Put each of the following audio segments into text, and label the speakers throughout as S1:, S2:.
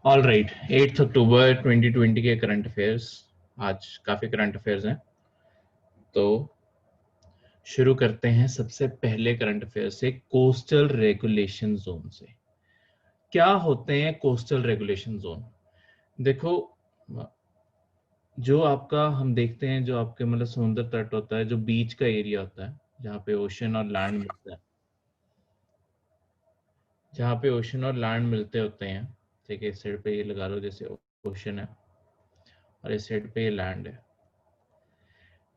S1: All right, 8 अक्टूबर 2020 के current affairs. आज काफी करंट अफेयर्स हैं, तो शुरू करते हैं सबसे पहले करंट अफेयर से, कोस्टल रेगुलेशन जोन से। क्या होते हैं कोस्टल रेगुलेशन जोन? देखो, जो आपका हम देखते हैं, जो आपके मतलब समुद्र तट होता है, जो बीच का एरिया होता है, जहाँ पे ओशन और लैंड मिलता है, जहाँ पे ओशन और लैंड मिलते होते हैं। ठीक है, इस साइड पे ये लगा लो जैसे ओशन है और इस साइड पे ये लैंड है।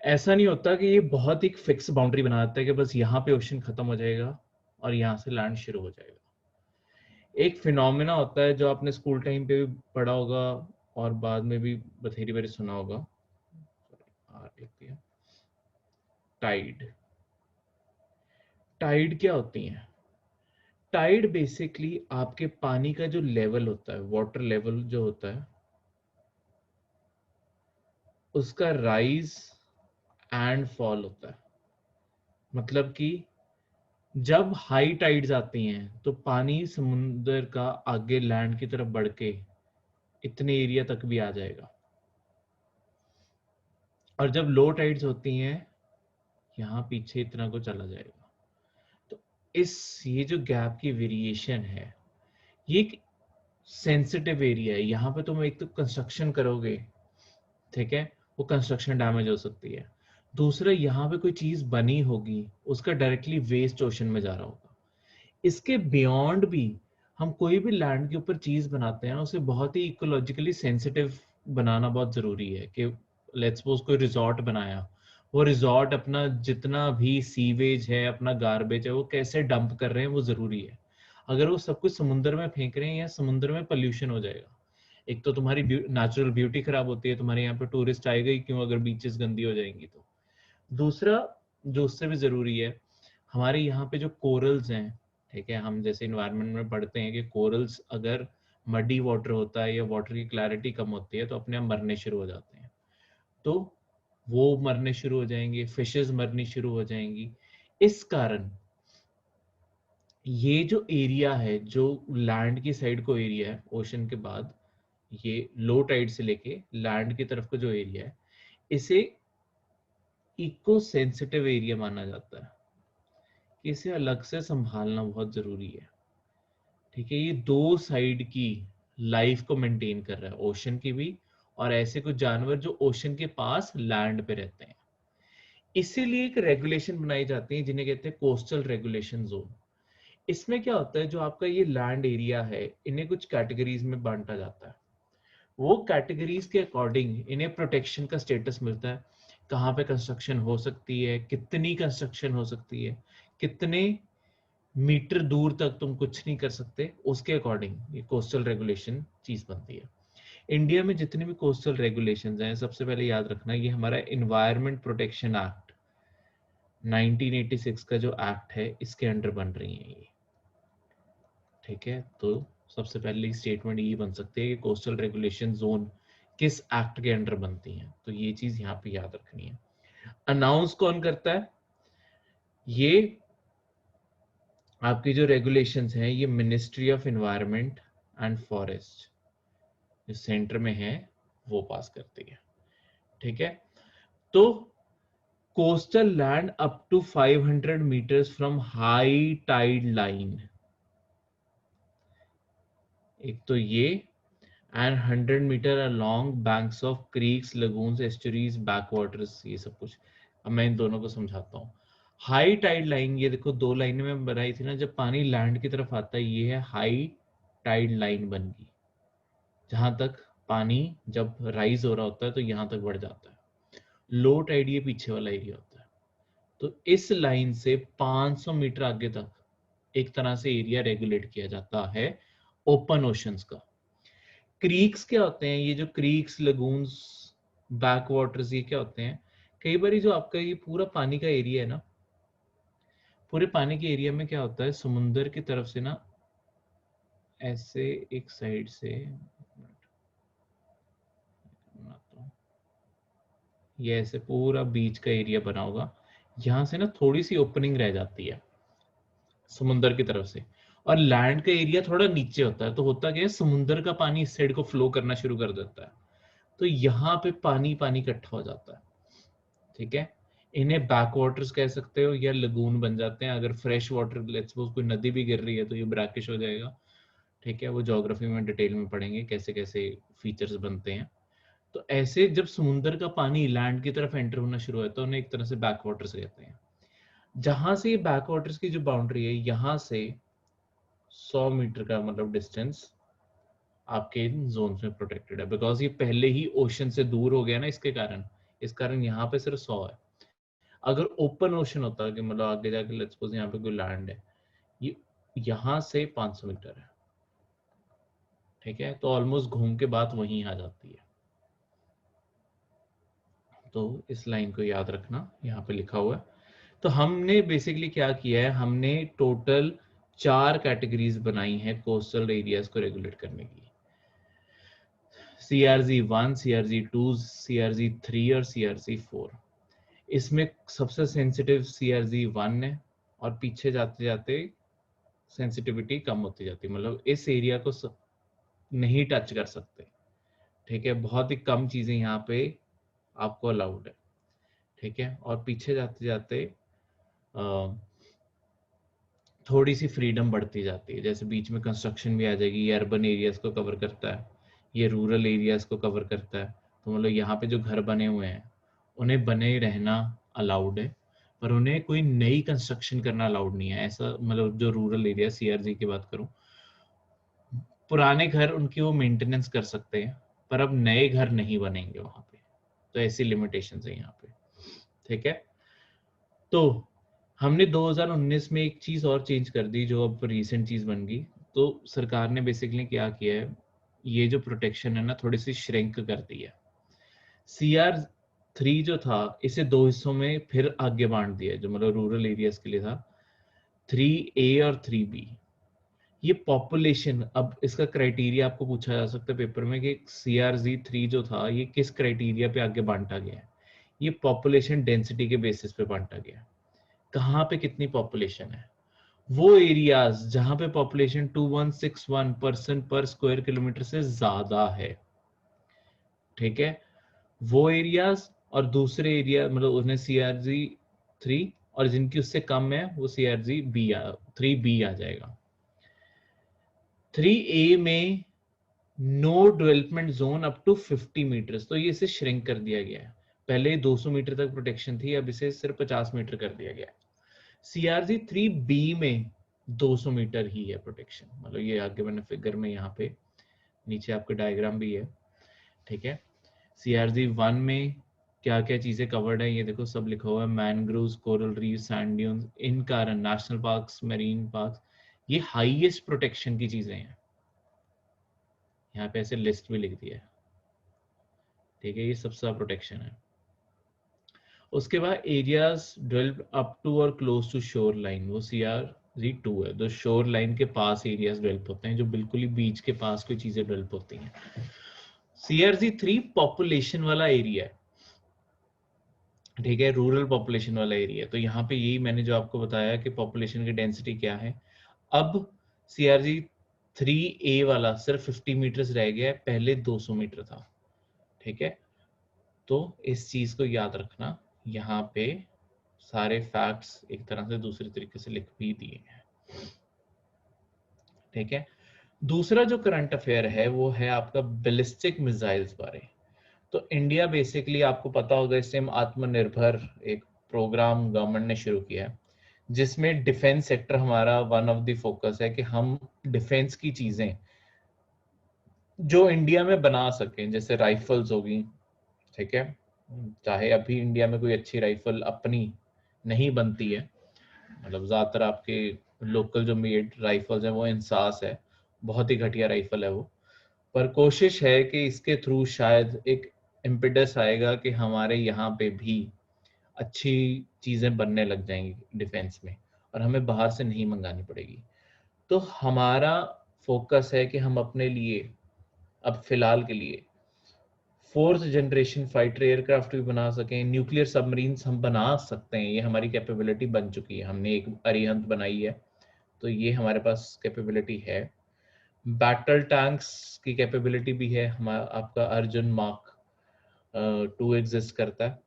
S1: ऐसा नहीं होता कि ये बहुत ही फिक्स बाउंड्री बना देता है कि बस यहाँ पे ओशन खत्म हो जाएगा और यहाँ से लैंड शुरू हो जाएगा। एक फिनोमेना होता है जो आपने स्कूल टाइम पे भी पढ़ा होगा और बाद में भी बथेरी बारी सुना होगा। टाइड। टाइड क्या होती है? टाइड बेसिकली आपके पानी का जो लेवल होता है, वाटर लेवल जो होता है, उसका राइज एंड फॉल होता है। मतलब कि जब हाई टाइड्स आती हैं तो पानी समुद्र का आगे लैंड की तरफ बढ़ के इतने एरिया तक भी आ जाएगा, और जब लो टाइड्स होती हैं यहाँ पीछे इतना को चला जाएगा। तो ये जो गैप की वेरिएशन है, ये एक सेंसिटिव एरिया है। यहाँ पे तुम एक तो कंस्ट्रक्शन करोगे, ठीक है, वो कंस्ट्रक्शन डैमेज हो सकती है। दूसरा, यहाँ पे कोई चीज बनी होगी, उसका डायरेक्टली वेस्ट ओशन में जा रहा होगा। इसके बियॉन्ड भी हम कोई भी लैंड के ऊपर चीज बनाते हैं, उसे बहुत ही इकोलॉजिकली सेंसिटिव बनाना बहुत जरूरी है। कि लेट्स सपोज कोई रिजॉर्ट बनाया, वो रिजॉर्ट अपना जितना भी सीवेज है, अपना गार्बेज है, वो कैसे डंप कर रहे हैं वो जरूरी है। अगर वो सब कुछ समुद्र में फेंक रहे हैं या समुद्र में पॉल्यूशन हो जाएगा, एक तो तुम्हारी नेचुरल ब्यूटी खराब होती है, तुम्हारे यहाँ पे टूरिस्ट आएगा ही क्यों अगर बीचेस गंदी हो जाएंगी तो। दूसरा, जो उससे भी जरूरी है, हमारे यहाँ पे जो कोरल्स हैं, ठीक है, हम जैसे इन्वायरमेंट में पढ़ते हैं कि कोरल्स अगर मडी वाटर होता है या वाटर की क्लैरिटी कम होती है तो अपने आप मरने शुरू हो जाते हैं। तो वो मरने शुरू हो जाएंगे, फिशेस मरनी शुरू हो जाएंगी। इस कारण ये जो एरिया है, जो लैंड की साइड को एरिया है ओशन के बाद, ये लो टाइड से लेके लैंड की तरफ का जो एरिया है, इसे इको सेंसिटिव एरिया माना जाता है। इसे अलग से संभालना बहुत जरूरी है। ठीक है, ये दो साइड की लाइफ को मेंटेन कर रहा है, ओशन की भी और ऐसे कुछ जानवर जो ओशन के पास लैंड पे रहते हैं। इसीलिए एक रेगुलेशन बनाई जाती है जिन्हें कहते हैं कोस्टल रेगुलेशन जोन। इसमें क्या होता है, जो आपका ये लैंड एरिया है, इन्हें कुछ कैटेगरीज में बांटा जाता है। वो कैटेगरीज के अकॉर्डिंग इन्हें प्रोटेक्शन का स्टेटस मिलता है। कहाँ पे कंस्ट्रक्शन हो सकती है, कितनी कंस्ट्रक्शन हो सकती है, कितने मीटर दूर तक तुम कुछ नहीं कर सकते, उसके अकॉर्डिंग ये कोस्टल रेगुलेशन चीज बनती है। इंडिया में जितने भी कोस्टल रेगुलेशंस हैं, सबसे पहले याद रखना ये हमारा एनवायरमेंट प्रोटेक्शन एक्ट 1986 का जो एक्ट है, इसके अंडर बन रही है ये। ठीक है, तो सबसे पहले स्टेटमेंट ये बन सकती है कि कोस्टल रेगुलेशन जोन किस एक्ट के अंडर बनती हैं, तो ये चीज यहाँ पे याद रखनी है। अनाउंस कौन करता है? ये आपकी जो रेगुलेशंस हैं, ये ministry of environment and forest जो सेंटर में है वो पास करती है। ठीक है, तो coastal land up to 500 metres from high tide line, एक तो ये, and 100 metre along banks of creeks, lagoons, estuaries, backwaters, ये सब कुछ। अब मैं इन दोनों को समझाता हूँ। हाई टाइड लाइन, ये देखो दो लाइनें में बनाई थी ना, जब पानी लैंड की तरफ आता है, ये है हाई टाइड लाइन बन गई, जहां तक पानी जब राइज हो रहा होता है तो यहां तक बढ़ जाता है। लो टाइड ये पीछे वाला एरिया होता है। तो इस लाइन से 500 मीटर आगे तक एक तरह से एरिया रेगुलेट किया जाता है ओपन ओशंस का। क्रीक्स क्या होते हैं? ये जो क्रीक्स, लगून्स, बैक वाटर्स, ये क्या होते हैं? कई बार जो आपका ये पूरा पानी का एरिया है ना, पूरे पानी के एरिया में क्या होता है, समुंदर की तरफ से ना ऐसे एक साइड से ये ऐसे पूरा बीच का एरिया बना होगा, यहाँ से ना थोड़ी सी ओपनिंग रह जाती है समुंदर की तरफ से, और लैंड का एरिया थोड़ा नीचे होता है। तो होता क्या है, समुद्र का पानी इस साइड को फ्लो करना शुरू कर देता है, तो यहाँ पे पानी पानी इकट्ठा हो जाता है। ठीक है, इन्हें बैक वाटर्स कह सकते हो या लगून बन जाते हैं। अगर फ्रेश वाटर, लेट्स सपोज कोई नदी भी गिर रही है तो ये ब्रैकिश हो जाएगा। ठीक है, वो ज्योग्राफी में डिटेल में पढ़ेंगे कैसे कैसे फीचर्स बनते हैं। तो ऐसे जब समुद्र का पानी लैंड की तरफ एंटर होना शुरू होता है तो उन्हें एक तरह से बैक वाटर्स कहते हैं। जहां से ये बैक वाटर्स की जो बाउंड्री है, यहाँ से 100 मीटर का मतलब डिस्टेंस आपके इन जोन्स में प्रोटेक्टेड है, बिकॉज ये पहले ही ओशन से दूर हो गया ना, इसके कारण, इस कारण यहाँ पे सिर्फ 100 है। अगर ओपन ओशन होता है कि मतलब आगे जाके लेट्स सपोज यहाँ पे कोई लैंड है, ये यहाँ से 500 मीटर है। ठीक है, तो ऑलमोस्ट घूम के बात वहीं आ जाती है। तो इस लाइन को याद रखना, यहाँ पे लिखा हुआ है। तो हमने बेसिकली क्या किया है, हमने टोटल 4 कैटेगरीज बनाई हैं कोस्टल एरियाज को रेगुलेट करने की। CRZ1, CRZ2, CRZ3 और CRZ4। इसमें सबसे सेंसिटिव CRZ1 है, और पीछे जाते जाते सेंसिटिविटी कम होती जाती है, मतलब इस एरिया को नहीं टच कर सकते। ठीक है, बहुत ही कम चीजें यहाँ पे आपको अलाउड है। ठीक है, और पीछे जाते जाते थोड़ी सी फ्रीडम बढ़ती जाती है। जैसे बीच में कंस्ट्रक्शन भी आ जाएगी, ये अर्बन एरियाज को कवर करता है, ये रूरल एरियाज को कवर करता है। तो मतलब यहाँ पे जो घर बने हुए हैं उन्हें बने रहना अलाउड है, पर उन्हें कोई नई कंस्ट्रक्शन करना अलाउड नहीं है। ऐसा मतलब जो रूरल एरिया CRZ की बात करूं, पुराने घर उनकी वो मेंटेनेंस कर सकते हैं, पर अब नए घर नहीं बनेंगे वहां पे। तो ऐसी लिमिटेशंस है यहाँ पे। ठीक है, तो हमने 2019 में एक चीज और चेंज कर दी जो अब रीसेंट चीज बन गई। तो सरकार ने बेसिकली क्या किया है, ये जो प्रोटेक्शन है ना थोड़ी सी श्रिंक कर दी है। CR3 जो था इसे 2 हिस्सों में फिर आगे बांट दिया, जो मतलब रूरल एरियाज के लिए था, 3A और 3B। ये पॉपुलेशन, अब इसका क्राइटेरिया आपको पूछा जा सकता है पेपर में कि CRZ3 जो था ये किस क्राइटेरिया पे आगे बांटा गया है। ये पॉपुलेशन डेंसिटी के बेसिस पे बांटा गया है, कहाँ पे कितनी पॉपुलेशन है। वो एरियाज जहां पे पॉपुलेशन 2161 पर्सन पर स्क्वायर किलोमीटर से ज्यादा है, ठीक है, वो एरियाज, और दूसरे एरिया मतलब उन्हें CRZ3, और जिनकी उससे कम है वो CRZ3B आ जाएगा। 3A में no development zone up to 50 metres, तो ये इसे श्रिंक कर दिया गया है। पहले 200 मीटर तक प्रोटेक्शन थी, अब इसे सिर्फ 50 मीटर कर दिया गया है। CRZ3B में 200 मीटर ही है प्रोटेक्शन, मतलब ये आगे मैंने फिगर में यहाँ पे नीचे आपके डायग्राम भी है। ठीक है, CRZ1 में क्या क्या चीजें कवर्ड है ये देखो, सब लिखा हुआ है, mangroves, coral reef, sand dunes, इन कारण नेशनल पार्क्स, मरीन पार्क्स, ये हाईएस्ट प्रोटेक्शन की चीजें हैं। यहाँ पे ऐसे लिस्ट भी लिख दिया है। ठीक है, ये सबसे प्रोटेक्शन है। उसके बाद एरियाज डेवलप अप टू और क्लोज टू शोर लाइन, वो CRZ2 है। तो शोर लाइन के पास एरियाज डेवलप होते हैं, जो बिल्कुल ही बीच के पास कोई चीजें डेवलप होती हैं। CRZ3 पॉपुलेशन वाला एरिया है, ठीक है, रूरल पॉपुलेशन वाला एरिया। तो यहाँ पे यही मैंने जो आपको बताया कि पॉपुलेशन की डेंसिटी क्या है। अब CRZ3A वाला सिर्फ 50 मीटर्स रह गया है, पहले 200 मीटर था। ठीक है, तो इस चीज को याद रखना, यहाँ पे सारे फैक्ट्स एक तरह से दूसरे तरीके से लिख भी दिए हैं। ठीक है, दूसरा जो करंट अफेयर है वो है आपका बैलिस्टिक मिसाइल्स बारे। तो इंडिया बेसिकली आपको पता होगा इस टाइम आत्मनिर्भर एक प्रोग्राम गवर्नमेंट ने शुरू किया है, जिसमें डिफेंस सेक्टर हमारा वन ऑफ द फोकस है कि हम डिफेंस की चीजें जो इंडिया में बना सकें, जैसे राइफल्स होगी। ठीक है, चाहे अभी इंडिया में कोई अच्छी राइफल अपनी नहीं बनती है, मतलब ज्यादातर आपके लोकल जो मेड राइफल्स हैं वो इंसास है, बहुत ही घटिया राइफल है वो। पर कोशिश है कि इसके थ्रू शायद एक इम्पिटस आएगा कि हमारे यहाँ पे भी अच्छी चीजें बनने लग जाएंगी डिफेंस में, और हमें बाहर से नहीं मंगानी पड़ेगी। तो हमारा फोकस है कि हम अपने लिए अब फिलहाल के लिए 4th जनरेशन फाइटर एयरक्राफ्ट भी बना सकें, न्यूक्लियर सबमरीन्स हम बना सकते हैं, ये हमारी कैपेबिलिटी बन चुकी है, हमने एक अरिहंत बनाई है। तो ये हमारे पास कैपेबिलिटी है। बैटल टैंक्स की कैपेबिलिटी भी है, हमारा आपका अर्जुन मार्क 2 एग्जिस्ट करता है,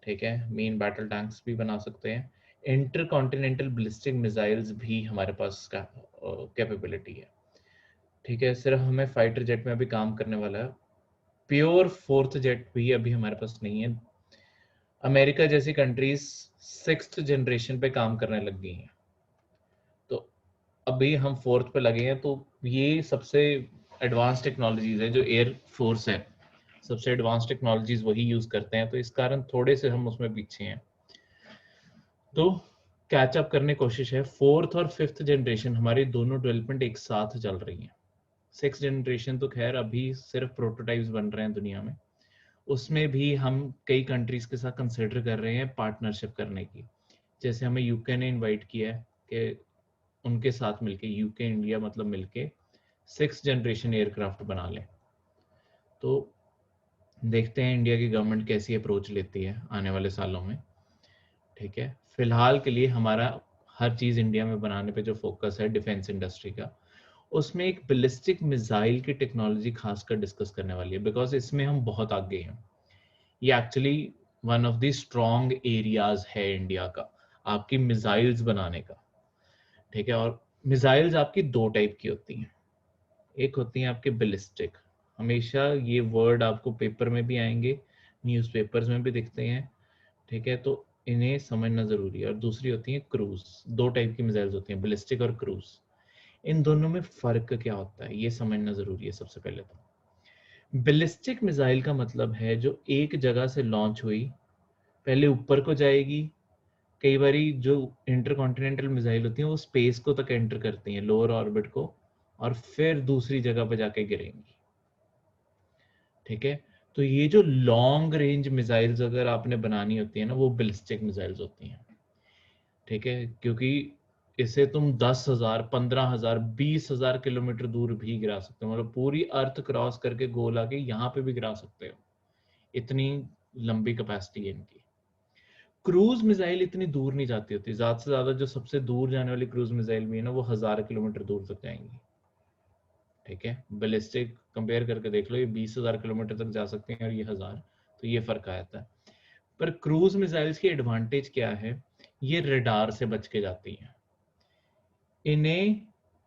S1: ठीक है, मेन बैटल टैंक्स भी बना सकते हैं। इंटर कॉन्टिनेंटल बैलिस्टिक मिसाइल्स भी हमारे पास का कैपेबिलिटी है, ठीक है। सिर्फ हमें फाइटर जेट में अभी काम करने वाला है, प्योर फोर्थ जेट भी अभी हमारे पास नहीं है। अमेरिका जैसी कंट्रीज 6th जनरेशन पे काम करने लग गई हैं, तो अभी हम 4th पे लगे हैं। तो ये सबसे एडवांस टेक्नोलॉजीज है, जो एयर फोर्स है सबसे एडवांस टेक्नोलॉजीज वही यूज करते हैं, तो इस कारण थोड़े से हम उसमें पीछे हैं, तो कैचअप करने की कोशिश है। 4th और 5th जनरेशन हमारी दोनों डेवलपमेंट एक साथ चल रही है। 6th जनरेशन तो खैर अभी सिर्फ प्रोटोटाइप्स बन रहे हैं दुनिया में, उसमें भी हम कई कंट्रीज के साथ कंसिडर कर रहे हैं पार्टनरशिप करने की। जैसे हमें यूके ने इनवाइट किया है कि उनके साथ मिलके, यूके इंडिया मतलब मिलके 6th जनरेशन एयरक्राफ्ट बना लें। तो देखते हैं इंडिया की गवर्नमेंट कैसी अप्रोच लेती है आने वाले सालों में, ठीक है। फिलहाल के लिए हमारा हर चीज इंडिया में बनाने पे जो फोकस है डिफेंस इंडस्ट्री का, उसमें एक बैलिस्टिक मिसाइल की टेक्नोलॉजी खासकर डिस्कस करने वाली है, बिकॉज इसमें हम बहुत आगे हैं। ये actually one of the strong areas है इंडिया का, आपकी मिसाइल्स बनाने का, ठीक है। और मिसाइल्स आपकी दो टाइप की होती हैं, एक होती हैं आपके बैलिस्टिक, हमेशा ये वर्ड आपको पेपर में भी आएंगे, न्यूज़पेपर्स में भी दिखते हैं, ठीक है, तो इन्हें समझना जरूरी है। और दूसरी होती है क्रूज, दो टाइप की मिसाइल्स होती हैं, बैलिस्टिक और क्रूज। इन दोनों में फर्क क्या होता है ये समझना जरूरी है। सबसे पहले तो बैलिस्टिक मिसाइल का मतलब है जो एक जगह से लॉन्च हुई, पहले ऊपर को जाएगी, कई बारी जो इंटरकॉन्टिनेंटल मिसाइल होती हैं वो स्पेस को तक एंटर करती हैं, लोअर ऑर्बिट को, और फिर दूसरी जगह पर जाके गिरेंगी, ठीक है। तो ये जो लॉन्ग रेंज मिसाइल्स अगर आपने बनानी होती है ना, वो बैलिस्टिक मिसाइल्स होती हैं, ठीक है, क्योंकि इसे तुम 10,000, 15,000, 20,000 किलोमीटर दूर भी गिरा सकते हो, मतलब पूरी अर्थ क्रॉस करके गोल आके यहाँ पे भी गिरा सकते हो, इतनी लंबी कैपेसिटी है इनकी। क्रूज मिसाइल इतनी दूर नहीं जाती होती, ज्यादा से ज्यादा जो सबसे दूर जाने वाली क्रूज मिसाइल भी है ना, वो 1,000 किलोमीटर दूर तक जाएंगी, ठीक है। बैलिस्टिक कंपेयर करके देख लो, ये 20,000 किलोमीटर तक जा सकते हैं और ये 1,000, तो ये फर्क आ जाता है। पर क्रूज मिसाइल्स की एडवांटेज क्या है, ये रडार से बच के जाती हैं, इन्हें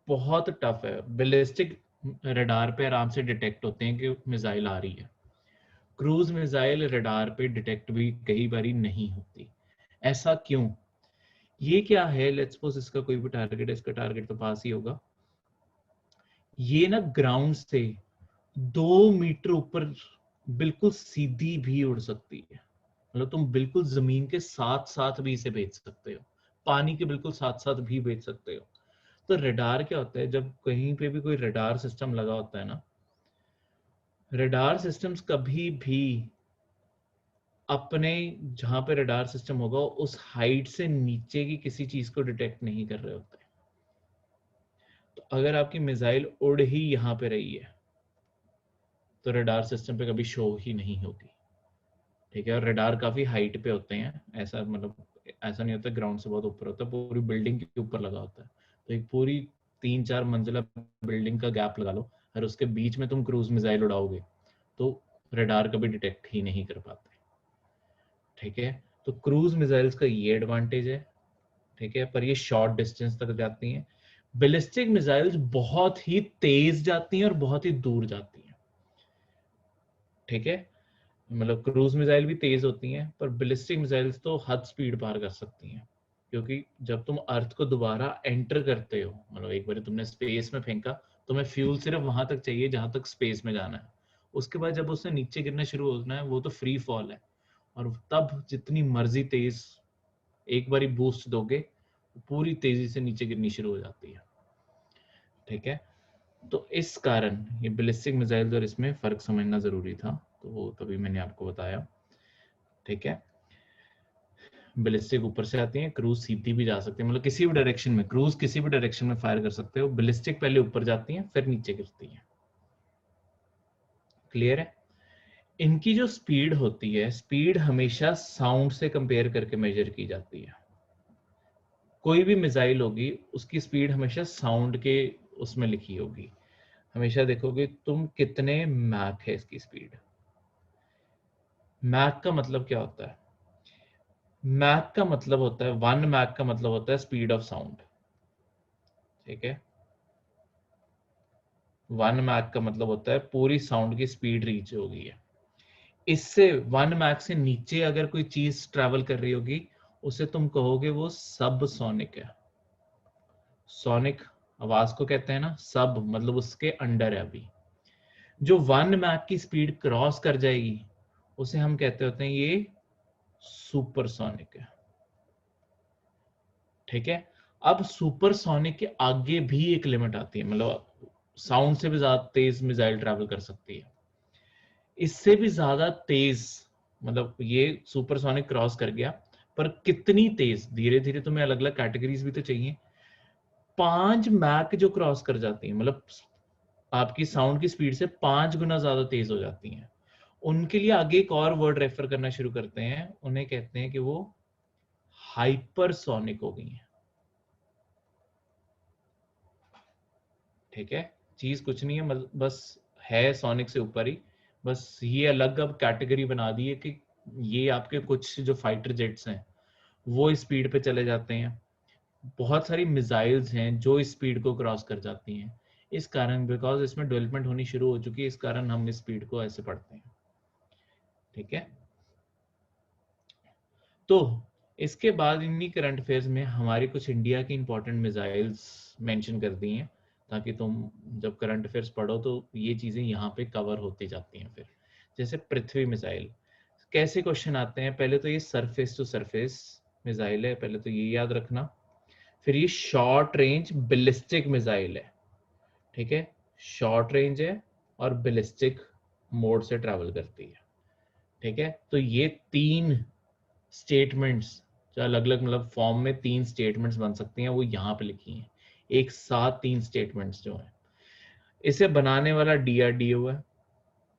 S1: बहुत टफ है, बैलिस्टिक रडार पे आराम से डिटेक्ट होते हैं कि मिसाइल आ रही है, क्रूज मिसाइल रडार पे डिटेक्ट भी कई बारी नहीं होती। ऐसा क्यों, ये क्या है, लेट्स सपोज इसका कोई भी टारगेट है, इसका टारगेट तो पास ही होगा, ये ना ग्राउंड से 2 मीटर ऊपर बिल्कुल सीधी भी उड़ सकती है, मतलब तुम बिल्कुल जमीन के साथ साथ भी इसे भेज सकते हो, पानी के बिल्कुल साथ साथ भी भेज सकते हो। तो रडार क्या होता है, जब कहीं पे भी कोई रडार सिस्टम लगा होता है ना, रडार सिस्टम्स कभी भी अपने जहां पे रडार सिस्टम होगा उस हाइट से नीचे की किसी चीज को डिटेक्ट नहीं कर रहे होते। तो अगर आपकी मिसाइल उड़ ही यहाँ पे रही है तो रडार सिस्टम पे कभी शो ही नहीं होगी, ठीक है। और रडार काफी हाइट पे होते हैं, ऐसा मतलब ऐसा नहीं होता ग्राउंड से बहुत ऊपर होता है, पूरी बिल्डिंग के ऊपर लगा होता है। तो एक पूरी 3-4 मंजिला बिल्डिंग का गैप लगा लो और उसके बीच में तुम क्रूज मिसाइल उड़ाओगे तो रडार कभी डिटेक्ट ही नहीं कर पाते, ठीक है। तो क्रूज मिसाइल्स का ये एडवांटेज है, ठीक है, पर ये शॉर्ट डिस्टेंस तक जाती हैं। बैलिस्टिक मिसाइल्स बहुत ही तेज जाती हैं और बहुत ही दूर जाती हैं, ठीक है। मतलब क्रूज मिसाइल भी तेज होती हैं, पर बैलिस्टिक मिसाइल्स तो हद स्पीड पार कर सकती हैं, क्योंकि जब तुम अर्थ को दोबारा एंटर करते हो, मतलब एक बार तुमने स्पेस में फेंका, तुम्हें फ्यूल सिर्फ वहां तक चाहिए जहां तक स्पेस में जाना है, उसके बाद जब उससे नीचे गिरना शुरू होना है वो तो फ्री फॉल है, और तब जितनी मर्जी तेज एक बारी बूस्ट दोगे पूरी तेजी से नीचे गिरनी शुरू हो जाती है, ठीक है। तो इस कारण ये बैलिस्टिक मिसाइल्स और इसमें फर्क समझना जरूरी था, तो तभी मैंने आपको बताया, ठीक है। बैलिस्टिक ऊपर से आती है, क्रूज सीधी भी जा सकती है, मतलब किसी भी डायरेक्शन में, क्रूज किसी भी डायरेक्शन में फायर कर सकते हो, बैलिस्टिक पहले ऊपर जाती है फिर नीचे गिरती है, क्लियर है। इनकी जो स्पीड होती है, स्पीड हमेशा साउंड से कंपेयर करके मेजर की जाती है, कोई भी मिसाइल होगी उसकी स्पीड हमेशा साउंड के उसमें लिखी होगी। हमेशा देखोगे तुम कितने मैक है इसकी स्पीड। मैक का मतलब क्या होता है? मैक का मतलब होता है, 1 मैक का मतलब होता है स्पीड ऑफ साउंड। ठीक है, 1 मैक का मतलब होता है पूरी साउंड की स्पीड रीच हो गई है। इससे 1 मैक से नीचे अगर कोई चीज ट्रैवल कर रही होगी उसे तुम कहोगे वो सब सोनिक है। सोनिक आवाज को कहते हैं ना, सब मतलब उसके अंडर है। अभी जो 1 मैक की स्पीड क्रॉस कर जाएगी उसे हम कहते होते हैं ये सुपरसोनिक है। ठीक है, अब सुपरसोनिक के आगे भी एक लिमिट आती है, मतलब साउंड से भी ज्यादा तेज मिसाइल ट्रैवल कर सकती है। इससे भी ज्यादा तेज, मतलब ये सुपरसोनिक क्रॉस कर गया, पर कितनी तेज, धीरे धीरे तुम्हें अलग अलग कैटेगरीज भी तो चाहिए। 5 मैक जो क्रॉस कर जाती है, मतलब आपकी साउंड की स्पीड से 5 गुना ज्यादा तेज हो जाती हैं, उनके लिए आगे एक और वर्ड रेफर करना शुरू करते हैं, उन्हें कहते हैं कि वो हाइपरसोनिक हो गई हैं। ठीक है, चीज कुछ नहीं है, बस है सोनिक से ऊपर ही, बस ये अलग अब कैटेगरी बना दी है कि ये आपके कुछ जो फाइटर जेट्स हैं वो इस स्पीड पे चले जाते हैं। बहुत सारी मिसाइल्स हैं जो इस स्पीड को क्रॉस कर जाती हैं, इस कारण, बिकॉज इसमें डेवलपमेंट होनी शुरू हो चुकी है, इस कारण हम इस स्पीड को ऐसे पढ़ते हैं। ठीक है, तो इसके बाद इन्हीं करंट अफेयर्स में हमारी कुछ इंडिया की इंपॉर्टेंट मिसाइल्स मेंशन कर दी हैं, ताकि तुम जब करंट अफेयर्स पढ़ो तो ये चीजें यहाँ पे कवर होती जाती हैं। फिर जैसे पृथ्वी मिसाइल, कैसे क्वेश्चन आते हैं? पहले तो ये सरफेस टू सरफेस मिसाइल है, पहले तो ये याद रखना। फिर ये शॉर्ट रेंज बिलिस्टिक मिसाइल है। ठीक है, शॉर्ट रेंज है और बिलिस्टिक मोड से ट्रैवल करती है। ठीक है, तो ये 3 स्टेटमेंट्स जो अलग अलग मतलब फॉर्म में 3 स्टेटमेंट्स बन सकती हैं, वो यहाँ पे लिखी हैं एक साथ। 3 स्टेटमेंट्स जो हैं, इसे बनाने वाला डीआरडीओ है।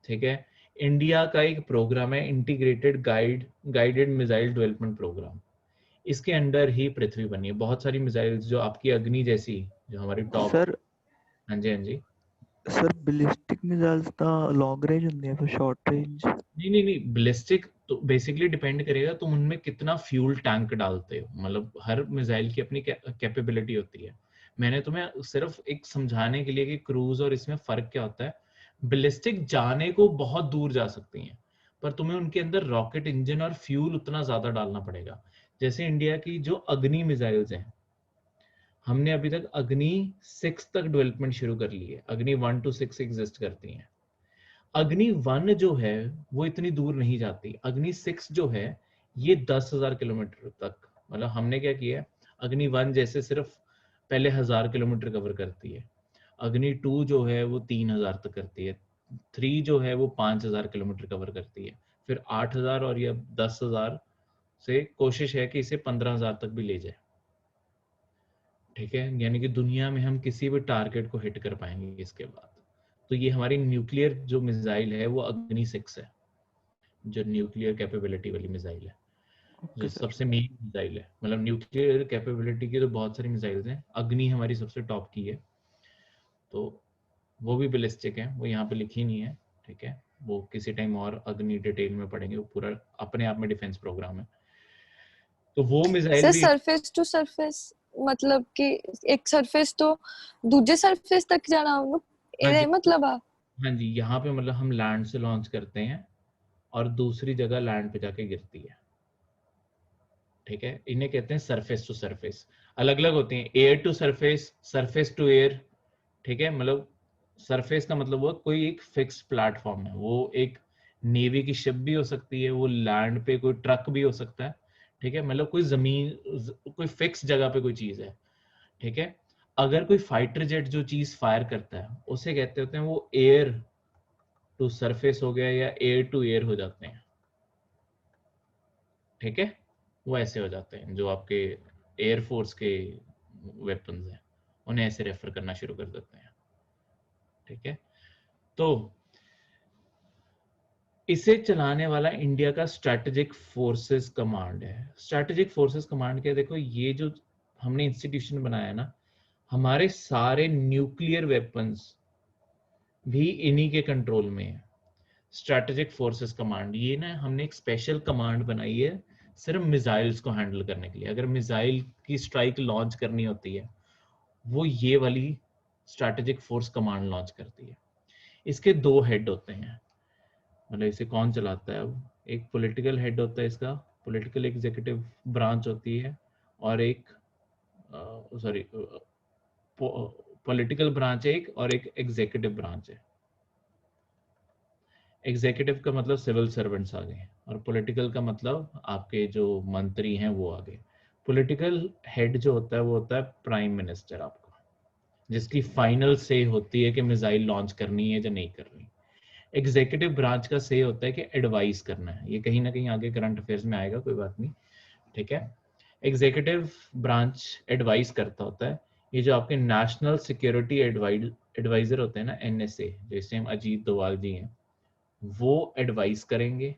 S1: ठीक है, इंडिया का एक प्रोग्राम है integrated guided missile development programme, इसके अंडर ही पृथ्वी बनी है। बहुत सारी मिसाइल्स जो आपकी अग्नि जैसी जो हमारी टॉप।
S2: सर
S1: हाँ जी, हाँ जी।
S2: सर बैलिस्टिक मिसाइल्स ਤਾਂ लॉन्ग रेंज ਹੁੰਦੀਆਂ ਫਿਰ शॉर्ट रेंज।
S1: नहीं नहीं नहीं, बैलिस्टिक तो बेसिकली डिपेंड करेगा तुम उनमें कितना फ्यूल टैंक डालते हो, मतलब हर मिसाइल की अपनी कैपेबिलिटी होती है। मैंने तुम्हें सिर्फ एक समझाने के लिए कि क्रूज और इसमें फर्क क्या होता है। बैलिस्टिक जाने को बहुत दूर जा सकती हैं, पर तुम्हें उनके अंदर रॉकेट इंजन और फ्यूल उतना ज्यादा डालना पड़ेगा। जैसे इंडिया की जो अग्नि मिसाइल्स हैं, हमने अभी तक अग्नि 6 तक डेवलपमेंट शुरू कर ली है, अग्नि 1 to 6 एग्जिस्ट करती हैं। अग्नि 1 जो है वो इतनी दूर नहीं जाती, अग्नि 6 जो है ये 10,000 किलोमीटर तक, मतलब हमने क्या किया है, अग्नि 1 जैसे सिर्फ पहले 1000 किलोमीटर कवर करती है, अग्नि 2 जो है वो 3000 तक करती है, 3 जो है वो 5000 किलोमीटर कवर करती है, फिर 8000 और ये 10,000 से कोशिश है कि इसे 15,000 तक भी ले जाए। ठीक है, यानी कि दुनिया में हम किसी भी टारगेट को हिट कर पाएंगे इसके बाद। तो ये हमारी न्यूक्लियर जो मिसाइल है वो अग्नि 6 है, जो न्यूक्लियर कैपेबिलिटी वाली मिसाइल है, जो
S2: ओके सर।
S1: सबसे मेन मिसाइल है। मतलब न्यूक्लियर कैपेबिलिटी की तो बहुत सारी मिसाइल्स हैं, अग्नि हमारी सबसे टॉप की है। तो वो भी बैलिस्टिक है, वो यहाँ पे लिखी नहीं है। ठीक है, वो किसी टाइम और अग्नि डिटेल में पढ़ेंगे, वो पूरा अपने आप में डिफेंस प्रोग्राम है। तो वो मिसाइल
S3: सर
S1: भी।
S3: सरफेस टू सरफेस मतलब कि एक सरफेस तो दूजे सरफेस तक जाना होगा,
S1: हाँ
S3: ਇਹਦਾ
S1: जी,
S3: ਇਹ मतलब आ।
S1: हाँ जी, यहाँ पे मतलब हम लैंड से लॉन्च करते हैं और दूसरी जगह लैंड पे जाके गिरती है। ठीक है, इन्हें कहते हैं सरफेस टू सरफेस। अलग अलग होती हैं, air to surface, surface to air. ठीक है, मतलब सरफेस का मतलब वो कोई एक फिक्स प्लेटफॉर्म है, वो एक नेवी की शिप भी हो सकती है, वो लैंड पे कोई ट्रक भी हो सकता है। ठीक है, मतलब कोई जमीन, कोई फिक्स जगह पे कोई चीज है। ठीक है, अगर कोई फाइटर जेट जो चीज फायर करता है उसे कहते होते हैं वो एयर टू सरफेस हो गया या एयर टू एयर हो जाते हैं। ठीक है, वो ऐसे हो जाते हैं जो आपके एयरफोर्स के वेपन्स हैं, उन्हें ऐसे रेफर करना शुरू कर देते हैं। ठीक है, तो इसे चलाने वाला इंडिया का स्ट्रेटेजिक फोर्सेस कमांड है। स्ट्रेटेजिक फोर्सेस कमांड क्या है? देखो, ये जो हमने इंस्टीट्यूशन बनाया ना, हमारे सारे न्यूक्लियर वेपन्स भी इन्हीं के कंट्रोल में है। स्ट्रेटेजिक फोर्सेस कमांड, ये ना हमने एक स्पेशल कमांड बनाई है सिर्फ मिसाइल्स को हैंडल करने के लिए। अगर मिसाइल की स्ट्राइक लॉन्च करनी होती है, वो ये वाली स्ट्रेटेजिक फोर्स कमांड लॉन्च करती है। इसके 2 हेड होते हैं, मतलब इसे कौन चलाता है? अब एक पॉलिटिकल हेड होता है इसका, पॉलिटिकल एग्जीक्यूटिव ब्रांच होती है, और एक सॉरी पॉलिटिकल ब्रांच है एक, और एक एग्जीक्यूटिव ब्रांच है। एग्जीक्यूटिव का मतलब सिविल सर्वेंट्स आ गए, और पॉलिटिकल का मतलब आपके जो मंत्री हैं वो आ गए। पॉलिटिकल हेड जो होता है वो होता है प्राइम मिनिस्टर आपका, जिसकी फाइनल से होती है कि मिसाइल लॉन्च करनी है या नहीं करनी। एग्जीक्यूटिव ब्रांच का से होता है कि एडवाइस करना है। ये कहीं ना कहीं आगे करंट अफेयर्स में आएगा, कोई बात नहीं, ठीक है। एग्जीक्यूटिव ब्रांच एडवाइस करता होता है। ये जो आपके नेशनल सिक्योरिटी एडवाइजर होते हैं ना, एनएसए, जैसे हम अजीत डोवाल जी हैं, वो एडवाइस करेंगे।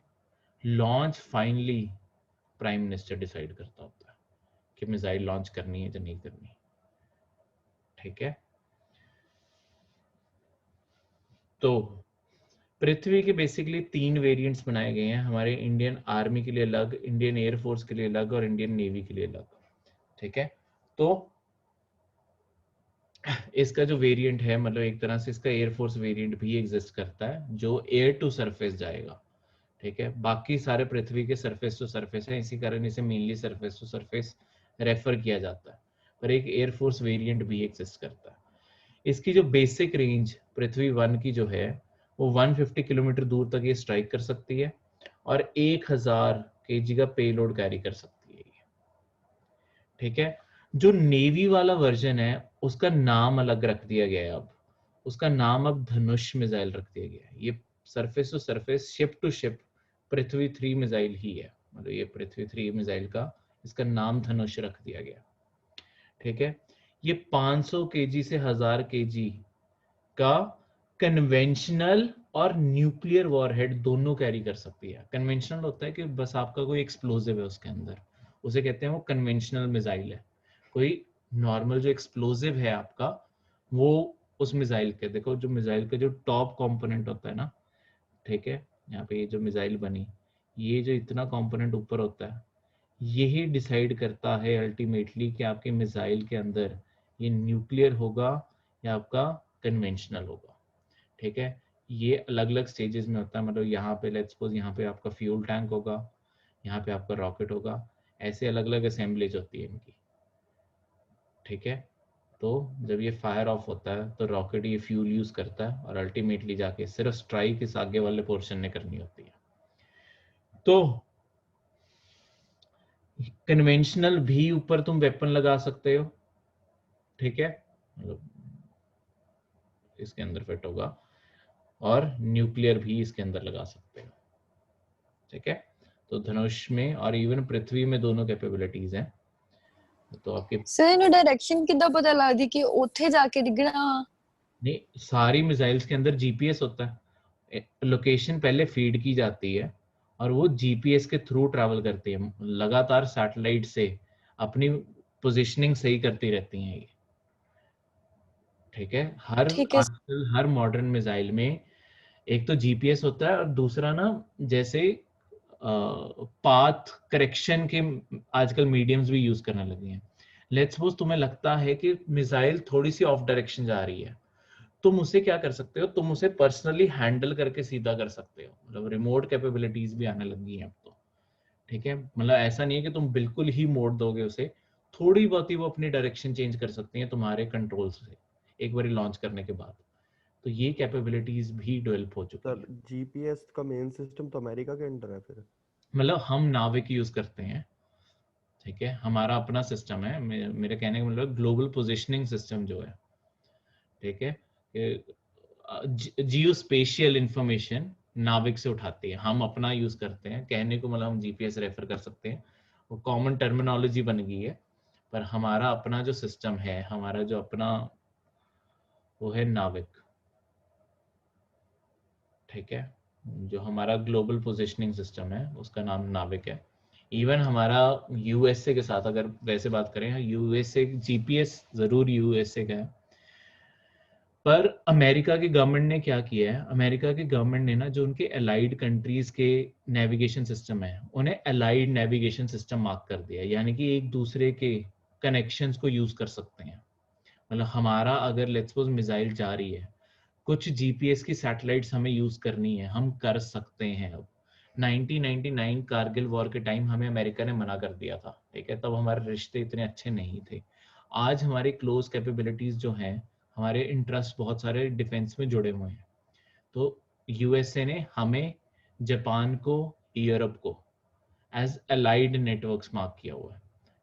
S1: Launch finally prime minister decide करता होता है कि मिसाइल लॉन्च करनी है या नहीं करनी, ठीक है। तो पृथ्वी के बेसिकली 3 वेरिएंट्स बनाए गए हैं, हमारे इंडियन आर्मी के लिए अलग, इंडियन एयरफोर्स के लिए अलग, और इंडियन नेवी के लिए अलग, ठीक है। तो इसका जो वेरिएंट है, मतलब एक तरह से इसका एयरफोर्स वेरिएंट भी एग्जिस्ट करता है, जो एयर टू सरफेस जाएगा, ठीक है। बाकी सारे पृथ्वी के सरफेस टू सरफेस है, इसी कारण इसे mainly surface to surface refer किया जाता है, पर एक एयरफोर्स वेरिएंट भी एग्जिस्ट करता है। इसकी जो बेसिक रेंज पृथ्वी 1 की जो है, वो 150 किलोमीटर दूर तक ये स्ट्राइक कर सकती है, और 1000 kg का पेलोड कैरी कर सकती है ये, ठीक है। जो नेवी वाला वर्जन है उसका नाम अलग रख दिया गया है, अब उसका नाम अब धनुष मिसाइल रख दिया गया है। ये surface to surface, ship to ship Prithvi 3 missile ही है, मतलब ये पृथ्वी 3 मिसाइल का इसका नाम धनुष रख दिया गया, ठीक है। ये 500 kg से 1000 kg का कन्वेंशनल और न्यूक्लियर वॉरहेड दोनों कैरी कर सकती है। कन्वेंशनल होता है कि बस आपका कोई एक्सप्लोसिव है उसके अंदर, उसे कहते हैं वो कन्वेंशनल मिसाइल है। कोई नॉर्मल जो एक्सप्लोसिव है आपका, वो उस मिसाइल के, देखो जो मिसाइल का जो टॉप कंपोनेंट होता है ना, ठीक है, यहाँ पे ये जो मिसाइल बनी, ये जो इतना कंपोनेंट ऊपर होता है, यही डिसाइड करता है अल्टीमेटली कि आपके मिसाइल के अंदर ये न्यूक्लियर होगा या आपका कन्वेंशनल होगा, ठीक है। ये अलग अलग स्टेजेस में होता है, मतलब यहाँ पे लेट्स सपोज यहाँ पे आपका फ्यूल टैंक होगा, यहाँ पे आपका रॉकेट होगा, ऐसे अलग अलग असेंबलीज होती है इनकी, ठीक है। तो जब ये फायर ऑफ होता है तो रॉकेट ये फ्यूल यूज करता है, और अल्टीमेटली जाके सिर्फ स्ट्राइक इस आगे वाले पोर्शन ने करनी होती है। तो कन्वेंशनल भी ऊपर तुम वेपन लगा सकते हो, ठीक है, मतलब इसके अंदर फिट होगा, और न्यूक्लियर भी इसके अंदर लगा सकते हो, ठीक है। तो धनुष में और इवन पृथ्वी में दोनों कैपेबिलिटीज हैं। तो आपके
S3: ਸਰ ਇਹਨੂੰ ਡਾਇਰੈਕਸ਼ਨ ਕਿੱਦਾਂ ਪਤਾ ਲੱਗਦੀ ਕਿ ਉੱਥੇ ਜਾ ਕੇ ਡਿੱਗਣਾ?
S1: नहीं, सारी मिसाइल्स के अंदर जीपीएस होता है, लोकेशन पहले फीड की जाती है, और वो जीपीएस के थ्रू ट्रैवल करती है, लगातार सैटेलाइट से अपनी पोजीशनिंग सही करती रहती हैं ये, ठीक है। हर
S3: ठीक है
S1: आजकल हर मॉडर्न मिसाइल में एक तो जीपीएस होता है, और दूसरा ना जैसे पाथ करेक्शन के आजकल मीडियम्स भी यूज करने लगे हैं। लेट्स सपोज तुम्हें लगता है कि मिसाइल थोड़ी सी ऑफ डायरेक्शन जा रही है, तुम उसे क्या कर सकते हो, तुम उसे पर्सनली हैंडल करके सीधा कर सकते हो, मतलब रिमोट कैपेबिलिटीज भी आने लगी हैं अब तो, ठीक है। मतलब ऐसा नहीं है कि तुम बिल्कुल ही मोड़ दोगे उसे, थोड़ी बहुत ही वो अपनी डायरेक्शन चेंज कर सकती हैं तुम्हारे कंट्रोल से एक बार लॉन्च करने के बाद। तो ये कैपेबिलिटीज भी डेवलप हो चुकी
S4: सर
S1: है।
S4: जीपीएस का मेन सिस्टम तो अमेरिका के अंडर है फिर?
S1: मतलब हम नाविक यूज करते हैं, ठीक है, हमारा अपना सिस्टम है। मेरे कहने का मतलब ग्लोबल पोजिशनिंग सिस्टम जो है, ठीक है, जियो स्पेशियल इंफॉर्मेशन नाविक से उठाती है, हम अपना यूज करते हैं। कहने को मतलब हम जीपीएस रेफर कर सकते हैं, वो कॉमन टर्मिनोलॉजी बन गई है, पर हमारा अपना जो सिस्टम है, हमारा जो अपना वो है नाविक, ठीक है। जो हमारा ग्लोबल पोजिशनिंग सिस्टम है उसका नाम नाविक है। इवन हमारा यूएसए के साथ अगर वैसे बात करें, यूएसए जीपीएस जरूर यूएसए का है, पर अमेरिका की गवर्नमेंट ने क्या किया है, अमेरिका की गवर्नमेंट ने ना जो उनके अलाइड कंट्रीज के नेविगेशन सिस्टम है उन्हें अलाइड नेविगेशन सिस्टम मार्क कर दिया, यानी कि एक दूसरे के कनेक्शंस को यूज कर सकते हैं। मतलब हमारा अगर लेट्स सपोज मिसाइल जा रही है, कुछ जीपीएस की सैटेलाइट्स हमें यूज करनी है, हम कर सकते हैं। अब 1999 कारगिल वॉर के टाइम हमें अमेरिका ने मना कर दिया था, ठीक है, तब हमारे रिश्ते इतने अच्छे नहीं थे। आज हमारी क्लोज कैपेबिलिटीज जो हैं, हमारे इंटरेस्ट बहुत सारे डिफेंस में जुड़े हुए हैं। तो यूएसए ने हमें, जापान को, यूरोप को एज अलाइड नेटवर्क्स मार्क किया हुआ है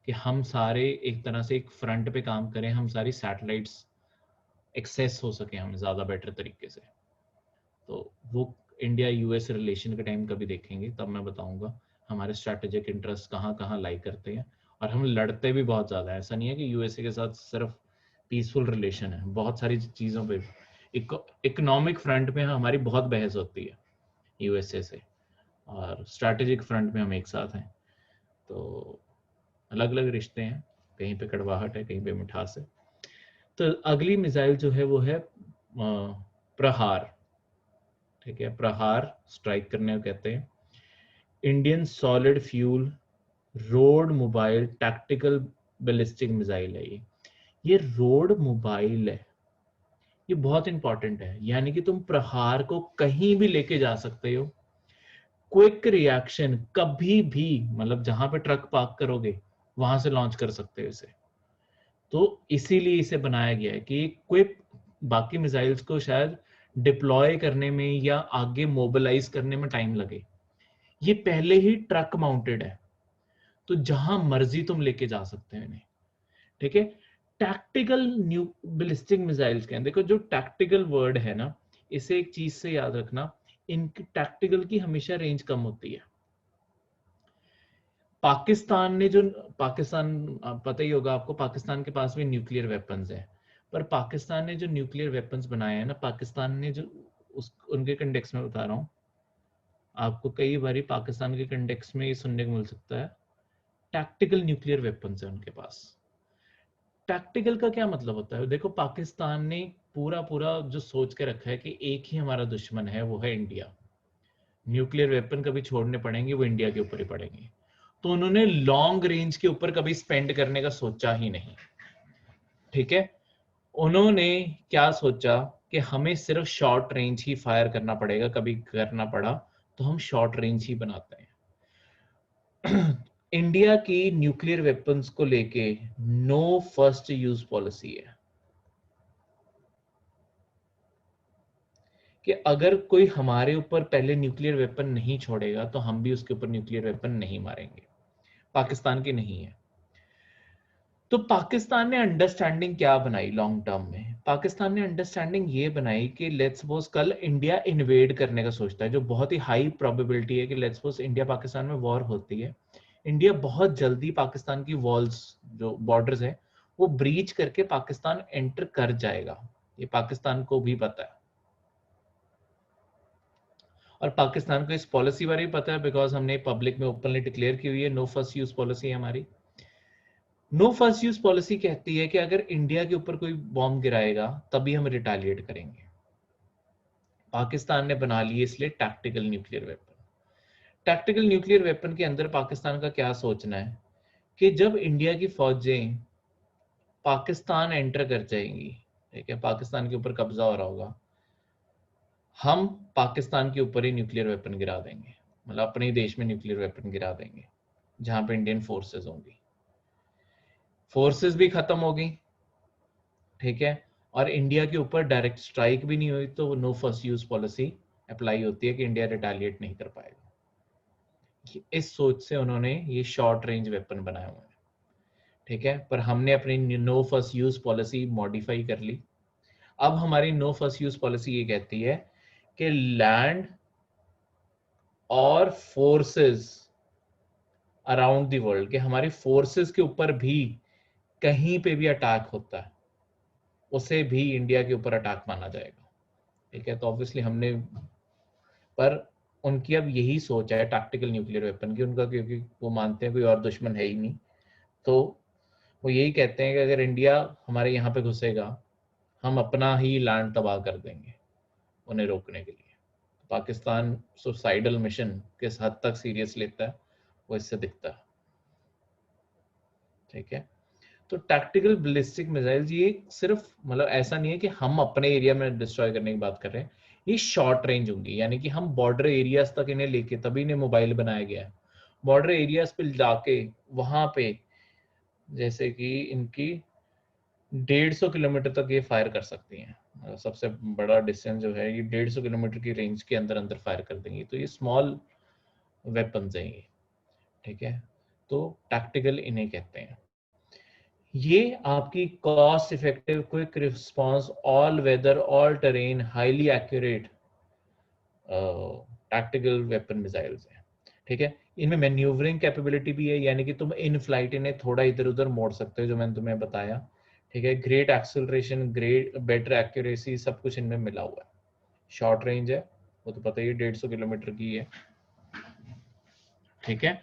S1: कि हम सारे एक तरह से एक फ्रंट पे काम करें, हम सारी सैटेलाइट्स एक्सेस हो सके हम ज़्यादा बेटर तरीके से। तो वो इंडिया यूएस रिलेशन के टाइम कभी देखेंगे, तब मैं बताऊंगा हमारे स्ट्रैटेजिक इंटरेस्ट कहाँ कहाँ लाई करते हैं। और हम लड़ते भी बहुत ज़्यादा है, ऐसा नहीं है कि यूएसए के साथ सिर्फ पीसफुल रिलेशन है, बहुत सारी चीज़ों पे इकोनॉमिक फ्रंट पे हमारी बहुत बहस होती है यूएसए से, और स्ट्रैटेजिक फ्रंट में हम एक साथ हैं। तो अलग अलग रिश्ते हैं, कहीं पे कड़वाहट है, कहीं पे मिठास है। तो अगली मिसाइल जो है वो है प्रहार, ठीक है, प्रहार स्ट्राइक करने को कहते हैं। Indian solid fuel road mobile tactical ballistic missile है ये रोड मोबाइल है, ये बहुत इंपॉर्टेंट है, यानी कि तुम प्रहार को कहीं भी लेके जा सकते हो, क्विक रिएक्शन कभी भी, मतलब जहां पे ट्रक पार्क करोगे वहां से लॉन्च कर सकते हो इसे। तो इसीलिए इसे बनाया गया है कि क्विक, बाकी मिसाइल्स को शायद डिप्लॉय करने में या आगे मोबिलाइज करने में टाइम लगे, ये पहले ही ट्रक माउंटेड है, तो जहां मर्जी तुम लेके जा सकते हो इन्हें, ठीक है। टैक्टिकल न्यू बैलिस्टिक मिसाइल्स के हैं, देखो जो टैक्टिकल वर्ड है ना, इसे एक चीज से याद रखना, इनकी टैक्टिकल की हमेशा रेंज कम होती है। पाकिस्तान ने जो, पाकिस्तान पता ही होगा आपको, पाकिस्तान के पास भी न्यूक्लियर वेपन्स है, पर पाकिस्तान ने जो न्यूक्लियर वेपन्स बनाए हैं ना, पाकिस्तान ने जो उनके कंटेक्स्ट में बता रहा हूँ आपको, कई बार पाकिस्तान के कंटेक्स्ट में ये सुनने को मिल सकता है, टैक्टिकल न्यूक्लियर वेपन्स है उनके पास। टैक्टिकल का क्या मतलब होता है, देखो पाकिस्तान ने पूरा पूरा जो सोच के रखा है कि एक ही हमारा दुश्मन है, वो है इंडिया, न्यूक्लियर वेपन कभी छोड़ने पड़ेंगे वो इंडिया के ऊपर ही पड़ेंगे, तो उन्होंने लॉन्ग रेंज के ऊपर कभी स्पेंड करने का सोचा ही नहीं, ठीक है। उन्होंने क्या सोचा कि हमें सिर्फ शॉर्ट रेंज ही फायर करना पड़ेगा, कभी करना पड़ा तो हम शॉर्ट रेंज ही बनाते हैं। इंडिया की न्यूक्लियर वेपन्स को लेके नो फर्स्ट यूज पॉलिसी है, कि अगर कोई हमारे ऊपर पहले न्यूक्लियर वेपन नहीं छोड़ेगा तो हम भी उसके ऊपर न्यूक्लियर वेपन नहीं मारेंगे, पाकिस्तान की नहीं है। तो पाकिस्तान ने अंडरस्टैंडिंग क्या बनाई लॉन्ग टर्म में, पाकिस्तान ने अंडरस्टैंडिंग ये बनाई कि लेट्स सपोज कल इंडिया इन्वेड करने का सोचता है, जो बहुत ही हाई प्रोबेबिलिटी है कि लेट्स सपोज इंडिया पाकिस्तान में वॉर होती है, इंडिया बहुत जल्दी पाकिस्तान की वॉल्स जो बॉर्डर्स है वो ब्रीच करके पाकिस्तान एंटर कर जाएगा, ये पाकिस्तान को भी पता है। और पाकिस्तान को इस पॉलिसी बारे भी पता है, बिकॉज हमने पब्लिक में ओपनली डिक्लेयर की हुई है, नो फर्स्ट यूज पॉलिसी है हमारी। नो फर्स्ट यूज पॉलिसी कहती है कि अगर इंडिया के ऊपर कोई बॉम्ब गिराएगा तभी हम रिटेलिएट करेंगे। पाकिस्तान ने बना लिए इसलिए tactical nuclear weapon. Tactical nuclear weapon के अंदर पाकिस्तान का क्या सोचना है कि जब इंडिया की फौजें पाकिस्तान एंटर कर जाएंगी, ठीक है, पाकिस्तान के ऊपर कब्जा हो रहा होगा, हम पाकिस्तान के ऊपर ही न्यूक्लियर वेपन गिरा देंगे, मतलब अपने देश में न्यूक्लियर वेपन गिरा देंगे जहां पे इंडियन फोर्सेस होंगी, फोर्सेस भी खत्म होगी, ठीक है, और इंडिया के ऊपर डायरेक्ट स्ट्राइक भी नहीं हुई, तो no first use policy apply होती है कि इंडिया रिटेलिएट नहीं कर पाएगा। इस सोच से उन्होंने ये शॉर्ट रेंज वेपन बनाए हुए हैं, ठीक है, पर हमने अपनी no first use policy modify कर ली। अब हमारी नो फर्स्ट यूज पॉलिसी ये कहती है कि लैंड और फोर्सेस अराउंड द वर्ल्ड, कि हमारी फोर्सेस के ऊपर भी कहीं पे भी अटैक होता है उसे भी इंडिया के ऊपर अटैक माना जाएगा, ठीक है। तो ऑब्वियसली हमने, पर उनकी अब यही सोच है टैक्टिकल न्यूक्लियर वेपन की उनका, क्योंकि वो मानते हैं कोई और दुश्मन है ही नहीं। तो वो यही कहते हैं कि अगर इंडिया हमारे यहाँ पे घुसेगा हम अपना ही लैंड तबाह कर देंगे उन्हें रोकने के लिए। पाकिस्तान सुसाइडल मिशन किस हद तक सीरियस लेता है वो इससे दिखता है। ठीक है, तो टैक्टिकल बैलिस्टिक मिसाइल्स ये सिर्फ मतलब ऐसा नहीं है कि हम अपने एरिया में डिस्ट्रॉय करने की बात कर रहे हैं, ये शॉर्ट रेंज होंगी, यानी कि हम बॉर्डर एरियाज तक इन्हें लेके, तभी इन्हें मोबाइल बनाया गया है, बॉर्डर एरियाज पे जाके वहां पे जैसे कि इनकी 150 किलोमीटर तक ये फायर कर सकती हैं। सबसे बड़ा डिस्टेंस जो है ये 150 किलोमीटर की रेंज के अंदर अंदर फायर कर देंगी। तो ये स्मॉल वेपन्स हैं ये। ठीक है, तो टैक्टिकल इन्हें कहते हैं। ये आपकी cost effective quick response all weather all terrain highly accurate tactical weapon missiles हैं। ठीक है, इनमें मैन्यूवरिंग कैपेबिलिटी भी है, यानी कि तुम इन फ्लाइट इन्हें थोड़ा इधर उधर मोड़ सकते हो, जो मैंने तुम्हें बताया। ठीक है, great acceleration, great better accuracy, सब कुछ इनमें मिला हुआ है। शॉर्ट रेंज है, वो तो पता ही 150 किलोमीटर की है। ठीक है,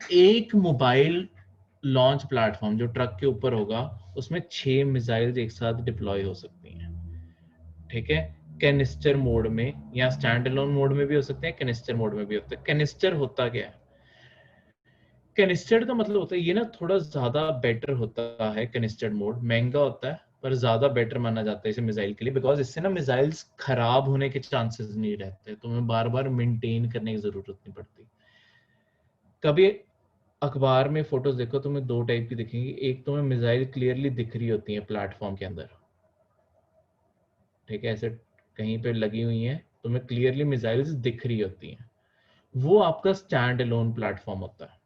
S1: एक मोबाइल लॉन्च प्लेटफॉर्म जो ट्रक के ऊपर होगा उसमें 6 मिसाइल्स एक साथ डिप्लॉय हो सकती हैं। ठीक है, कैनिस्टर मोड में या स्टैंड अलोन मोड में भी हो सकते हैं, कैनिस्टर मोड में भी होते हैं। कैनिस्टर होता क्या है? कैनिस्टर का मतलब होता है ये ना थोड़ा ज्यादा बेटर होता है। कैनिस्टर मोड महंगा होता है पर ज्यादा बेटर माना जाता है इसे मिसाइल के लिए, बिकॉज इससे ना मिसाइल्स खराब होने के चांसेस नहीं रहते, तुम्हें बार बार मेंटेन करने की जरूरत नहीं पड़ती। कभी अखबार में फोटोज देखो, तुम्हें 2 टाइप की दिखेंगी। एक तुम्हें मिसाइल क्लियरली दिख रही होती है प्लेटफॉर्म के अंदर, ठीक है, ऐसे कहीं पे लगी हुई है, तुम्हें क्लियरली मिसाइल्स दिख रही होती हैं, वो आपका स्टैंड अलोन प्लेटफॉर्म होता है।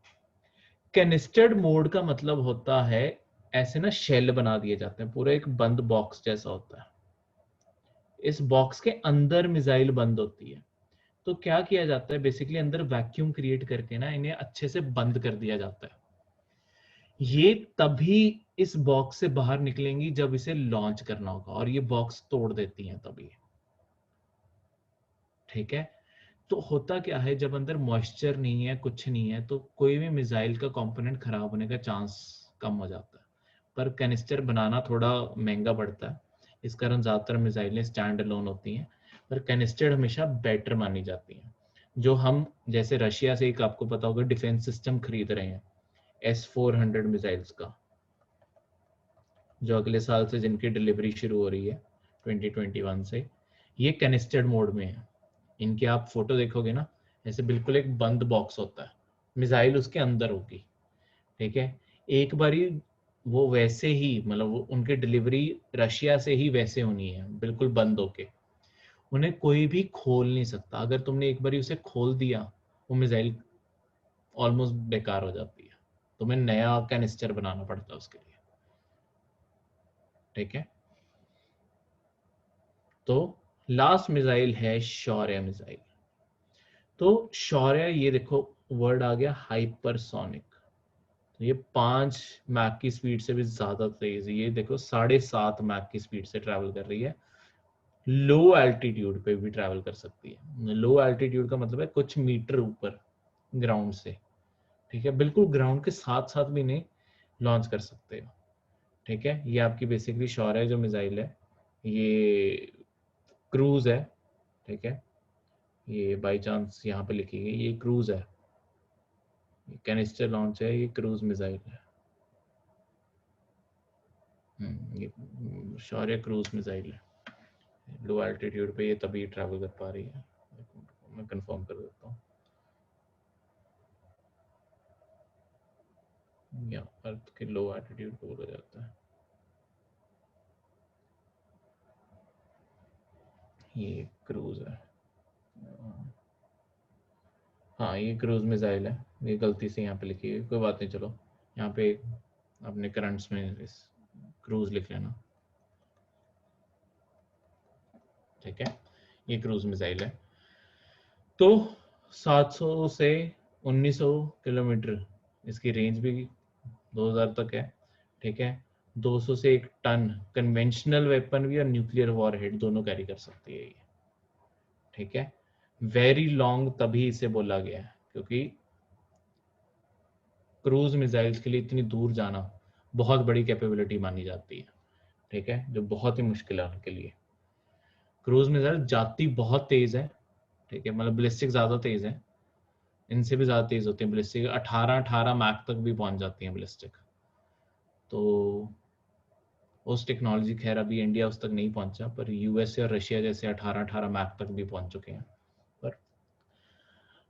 S1: कैनिस्टर्ड मोड का मतलब होता है ऐसे ना शेल बना दिए जाते हैं, पूरा एक बंद बॉक्स जैसा होता है, इस बॉक्स के अंदर मिसाइल बंद होती है। तो क्या किया जाता है बेसिकली, अंदर वैक्यूम क्रिएट करके ना इन्हें अच्छे से बंद कर दिया जाता है। ये तभी इस बॉक्स से बाहर निकलेंगी जब इसे लॉन्च करना होगा, और ये बॉक्स तोड़ देती हैं तभी। ठीक है, तो होता क्या है, जब अंदर मॉइस्चर नहीं है, कुछ नहीं है, तो कोई भी मिसाइल का कंपोनेंट खराब होने का चांस कम हो जाता है। पर कैनिस्टर बनाना थोड़ा महंगा पड़ता है, इस कारण ज्यादातर मिसाइलें स्टैंड अलोन होती हैं, पर कैनिस्टर हमेशा बेटर मानी जाती हैं। जो हम जैसे रशिया से एक आपको पता होगा डिफेंस सिस्टम खरीद रहे हैं S-400 मिसाइल्स का, जो अगले साल से जिनकी डिलीवरी शुरू हो रही है 2021 से, ये कैनिस्टर्ड मोड में है। इनके आप फोटो देखोगे ना, ऐसे बिल्कुल एक बंद बॉक्स होता है, मिसाइल उसके अंदर होगी। ठीक है, एक बारी वो वैसे ही मतलब उनकी डिलीवरी रशिया से ही वैसे होनी है, बिल्कुल बंद होके, उन्हें कोई भी खोल नहीं सकता। अगर तुमने एक बारी उसे खोल दिया, वो मिसाइल ऑलमोस्ट बेकार हो जाती है, तुम्हें नया कैनिस्टर बनाना पड़ता है उसके लिए। ठीक है, तो लास्ट मिसाइल है शौर्य मिसाइल। तो शौर्य, ये देखो वर्ड आ गया हाइपरसोनिक, तो ये 5 मैक की स्पीड से भी ज्यादा तेज है। ये देखो 7.5 मैक की स्पीड से ट्रैवल कर रही है, लो एल्टीट्यूड पे भी ट्रैवल कर सकती है। लो एल्टीट्यूड का मतलब है कुछ मीटर ऊपर ग्राउंड से। ठीक है, बिल्कुल ग्राउंड के साथ साथ भी इन्हें लॉन्च कर सकते हो। ठीक है, ये आपकी बेसिकली शौर्य जो मिसाइल है ये क्रूज है। ठीक है, ये बाय चांस यहाँ पे लिखी गई, ये क्रूज है, ये कैनिस्टर लॉन्च है, ये क्रूज मिसाइल है। ये शौर्य क्रूज मिसाइल है, लो एल्टीट्यूड पे ये तभी ट्रैवल कर पा रही है। मैं कंफर्म कर देता हूँ, या अर्थ के लो एल्टीट्यूड को बोला जाता है। ये क्रूज है, हाँ ये क्रूज मिसाइल है। ये गलती से यहाँ पे लिखी है, कोई बात नहीं, चलो यहाँ पे अपने करंट्स में इस क्रूज लिख लेना। ठीक है, ये क्रूज मिसाइल है। तो 700 से 1900 किलोमीटर इसकी रेंज भी 2000 तक है। ठीक है, 200 से 1 टन कन्वेंशनल वेपन भी और न्यूक्लियर वॉरहेड दोनों कैरी कर सकती है ये। ठीक है, वेरी लॉन्ग तभी इसे बोला गया है क्योंकि क्रूज मिसाइल्स के लिए इतनी दूर जाना बहुत बड़ी कैपेबिलिटी मानी जाती है, ठीक है, जो बहुत ही मुश्किल है उनके लिए। क्रूज मिसाइल जाती बहुत तेज है, ठीक है, मतलब बैलिस्टिक ज्यादा तेज है, इनसे भी ज्यादा तेज होती है बैलिस्टिक, 18 मैक तक भी पहुंच जाती है बैलिस्टिक। तो उस टेक्नोलॉजी खैर अभी इंडिया उस तक नहीं पहुंचा, पर यूएसए और रशिया जैसे 18 मैक तक भी पहुंच चुके हैं। पर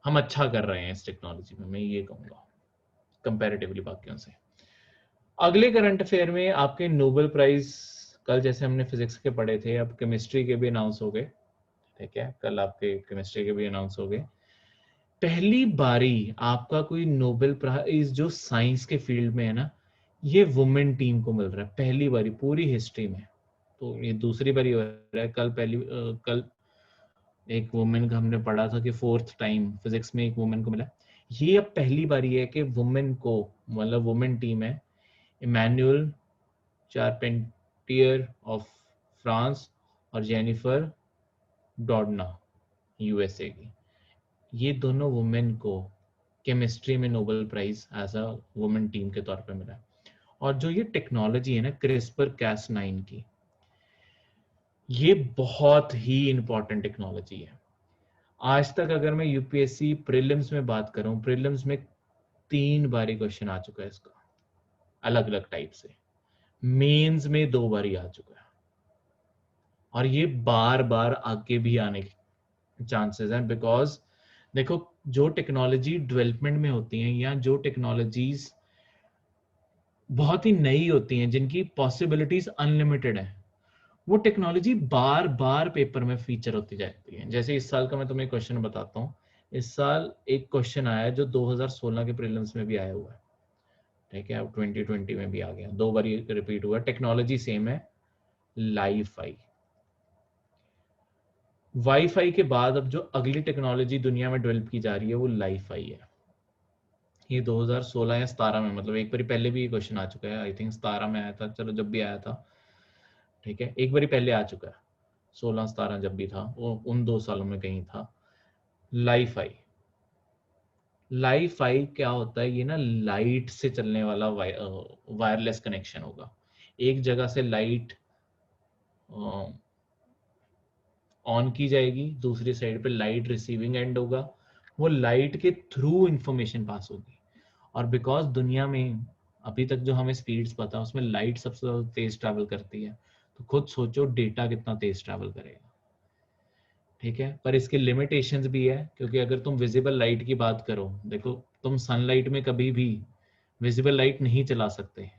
S1: हम अच्छा कर रहे हैं इस टेक्नोलॉजी में, मैं ये कहूँगा कंपैरेटिवली बाकियों से। अगले करंट अफेयर में आपके नोबेल प्राइज कल जैसे हमने फिजिक्स के पढ़े थे, अब केमिस्ट्री के भी अनाउंस हो गए, ठीक है, कल आपके केमिस्ट्री के भी अनाउंस हो गए। पहली बारी आपका कोई नोबेल प्राइज जो साइंस के फील्ड में है ना, ये वुमेन टीम को मिल रहा है पहली बारी पूरी हिस्ट्री में। तो ये दूसरी बारी हो रहा है। कल एक वुमेन का हमने पढ़ा था कि 4th टाइम फिजिक्स में एक वुमेन को मिला। ये अब पहली बारी है कि वुमेन को, मतलब वुमेन टीम है, इमैनुअल चारपेंटियर ऑफ फ्रांस और जेनिफर डॉडना यूएसए की, ये दोनों वुमेन को केमिस्ट्री में Nobel prize as a women team के तौर पे मिला। और जो ये टेक्नोलॉजी है ना क्रिस्पर Cas9 की, ये बहुत ही इंपॉर्टेंट टेक्नोलॉजी है। आज तक अगर मैं यूपीएससी प्रीलिम्स में बात करूं, प्रीलिम्स में 3 बारी क्वेश्चन आ चुका है इसका अलग अलग टाइप से, मेंस में 2 बारी आ चुका है, और ये बार बार आगे भी आने के चांसेस हैं। बिकॉज देखो, जो टेक्नोलॉजी डेवलपमेंट में होती हैं या जो टेक्नोलॉजीज बहुत ही नई होती हैं, जिनकी पॉसिबिलिटीज अनलिमिटेड है, वो टेक्नोलॉजी बार बार पेपर में फीचर होती जाती है। जैसे इस साल का मैं तुम्हें क्वेश्चन बताता हूँ। इस साल एक क्वेश्चन आया जो 2016 के प्रीलिम्स में भी आया हुआ है, ठीक है, अब 2020 में भी आ गया, 2 बार रिपीट हुआ, टेक्नोलॉजी सेम है, लाईफाई। वाईफाई के बाद अब जो अगली टेक्नोलॉजी दुनिया में डेवलप की जा रही है वो लाईफाई है। ये 2016 या 17 में, मतलब एक बार पहले भी ये क्वेश्चन आ चुका है, आई थिंक 17 में आया था, चलो जब भी आया था, ठीक है, एक बार पहले आ चुका है, 16-17 जब भी था वो उन 2 सालों में कहीं था। लाईफाई, लाईफाई क्या होता है? ये ना लाइट से चलने वाला वायरलेस कनेक्शन होगा। एक जगह से लाइट ऑन की जाएगी, दूसरी साइड पे लाइट रिसीविंग एंड होगा, वो लाइट के थ्रू इंफॉर्मेशन पास होगी। और बिकॉज दुनिया में अभी तक जो हमें स्पीड्स पता है उसमें लाइट सबसे ज्यादा तेज ट्रैवल करती है, तो खुद सोचो डेटा कितना तेज ट्रैवल करेगा, ठीक है। पर इसके लिमिटेशंस भी है, क्योंकि अगर तुम विजिबल लाइट की बात करो, देखो तुम सनलाइट में कभी भी विजिबल लाइट नहीं चला सकते,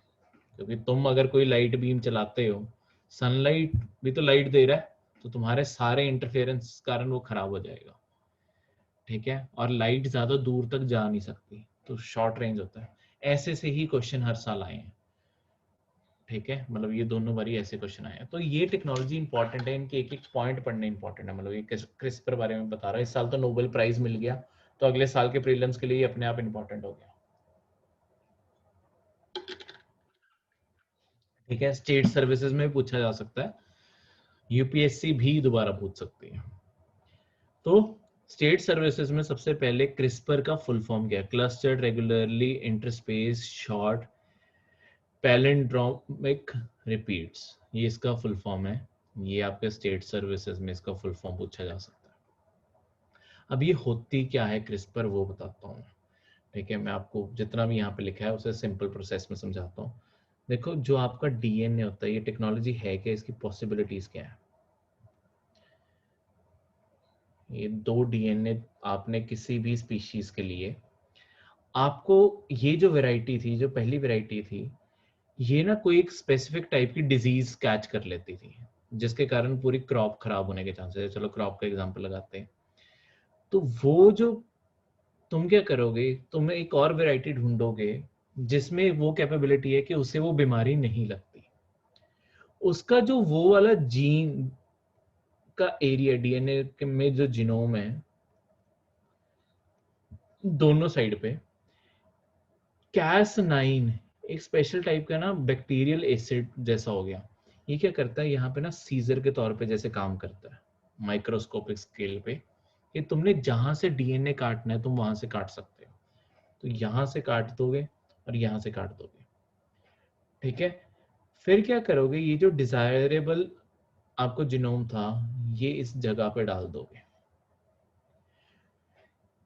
S1: क्योंकि तुम अगर कोई लाइट बीम चलाते हो, सनलाइट भी तो लाइट दे रहा है, तो तुम्हारे सारे इंटरफेरेंस कारण वो खराब हो जाएगा, ठीक है। और लाइट ज्यादा दूर तक जा नहीं सकती, तो शॉर्ट रेंज होता है। ऐसे से ही क्वेश्चन हर साल आए हैं, ठीक है, मतलब ये दोनों बारी ऐसे क्वेश्चन आए हैं। तो ये टेक्नोलॉजी इंपॉर्टेंट है, इनके एक एक पॉइंट पढ़ने इंपॉर्टेंट है। मतलब ये क्रिस्पर बारे में बता रहा है, इस साल तो नोबेल प्राइज मिल गया, तो अगले साल के प्रीलिम्स के लिए ये अपने आप इंपॉर्टेंट हो गया, ठीक है। स्टेट सर्विसेज में पूछा जा सकता है, यूपीएससी भी दोबारा पूछ सकती है। तो स्टेट सर्विसेज में सबसे पहले क्रिस्पर का फुल फॉर्म क्या है? Clustered regularly interspace short palindromic repeats, ये इसका फुल फॉर्म है। ये आपके स्टेट सर्विसेज में इसका फुल फॉर्म पूछा जा सकता है। अब ये होती क्या है क्रिस्पर, वो बताता हूँ, ठीक है। मैं आपको जितना भी यहाँ पे लिखा है उसे सिंपल प्रोसेस में समझाता हूँ। देखो, जो आपका डीएनए होता है, ये टेक्नोलॉजी है क्या, इसकी पॉसिबिलिटीज क्या है? ये 2 डीएनए आपने किसी भी स्पीशीज के लिए, आपको ये जो वैरायटी थी, जो पहली वैरायटी थी, ये ना कोई एक स्पेसिफिक टाइप की डिजीज कैच कर लेती थी, जिसके कारण पूरी क्रॉप खराब होने के चांसेस है। चलो क्रॉप का एग्जांपल लगाते हैं। तो वो जो तुम क्या करोगे, तुम एक और वैरायटी ढूंढोगे जिसमें वो कैपेबिलिटी है कि उसे वो बीमारी नहीं लगती। उसका जो वो वाला जीन का एरिया, डीएनए में जो जीनोम है दोनों साइड पे, Cas9 एक स्पेशल टाइप का ना बैक्टीरियल एसिड जैसा हो गया। ये क्या करता है, यहाँ पे ना सीजर के तौर पे जैसे काम करता है, माइक्रोस्कोपिक स्केल पे कि तुमने जहां से डीएनए काटना है तुम वहां से काट सकते हो। तो यहां से काट दोगे और यहां से काट दोगे, ठीक है। फिर क्या करोगे, ये जो डिजायरेबल आपको जीनोम था ये इस जगह पे डाल दोगे।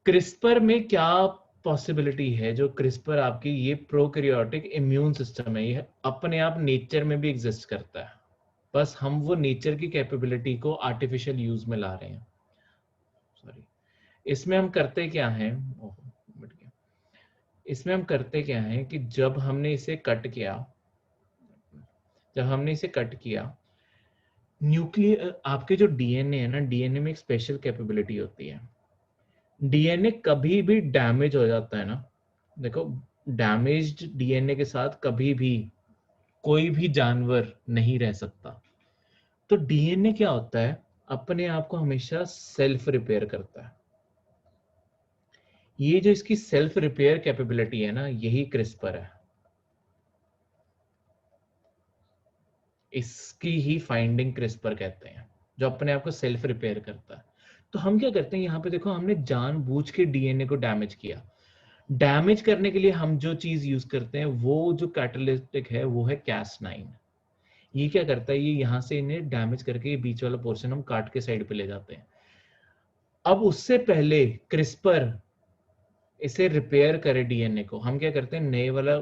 S1: क्रिस्पर में क्या पॉसिबिलिटी है, जो क्रिस्पर आपकी ये प्रोकैरियोटिक इम्यून सिस्टम है, ये अपने आप नेचर में भी एग्जिस्ट करता है, बस हम वो नेचर की कैपेबिलिटी को आर्टिफिशियल यूज में ला रहे हैं। सॉरी, इसमें हम करते क्या हैं, मिट गया। इसमें हम करते क्या हैं कि जब हमने इसे कट किया, न्यूक्लियर आपके जो डीएनए है ना, डीएनए में एक स्पेशल कैपेबिलिटी होती है। डीएनए कभी भी डैमेज हो जाता है ना, देखो डैमेज्ड डीएनए के साथ कभी भी कोई भी जानवर नहीं रह सकता। तो डीएनए क्या होता है, अपने आप को हमेशा सेल्फ रिपेयर करता है। ये जो इसकी सेल्फ रिपेयर कैपेबिलिटी है ना, यही क्रिस्पर है। इसकी ही फाइंडिंग क्रिस्पर कहते हैं, जो अपने आप को सेल्फ रिपेयर करता है। तो हम क्या करते हैं, यहाँ पे देखो हमने जानबूझ के डीएनए को डैमेज किया। डैमेज करने के लिए हम जो चीज यूज करते हैं वो जो कैटालिटिक है वो है Cas9। ये क्या करता है, ये यहाँ से इन्हें डैमेज करके ये बीच वाला पोर्शन हम काट के साइड पे ले जाते हैं। अब उससे पहले क्रिस्पर इसे रिपेयर करे डीएनए को, हम क्या करते हैं, नए वाला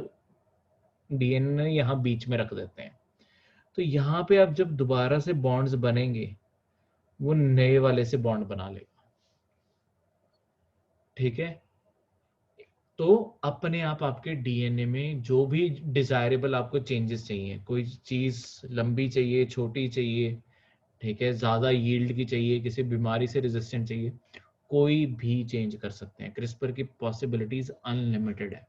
S1: डीएनए यहाँ बीच में रख देते हैं। तो यहाँ पे अब जब दोबारा से बॉन्ड्स बनेंगे वो नए वाले से बॉन्ड बना लेगा, ठीक है। तो अपने आप आपके डीएनए में जो भी डिजायरेबल आपको चेंजेस चाहिए, कोई चीज लंबी चाहिए, छोटी चाहिए, ठीक है, ज्यादा यील्ड की चाहिए, किसी बीमारी से रेजिस्टेंट चाहिए, कोई भी चेंज कर सकते हैं। क्रिस्पर की पॉसिबिलिटीज अनलिमिटेड है।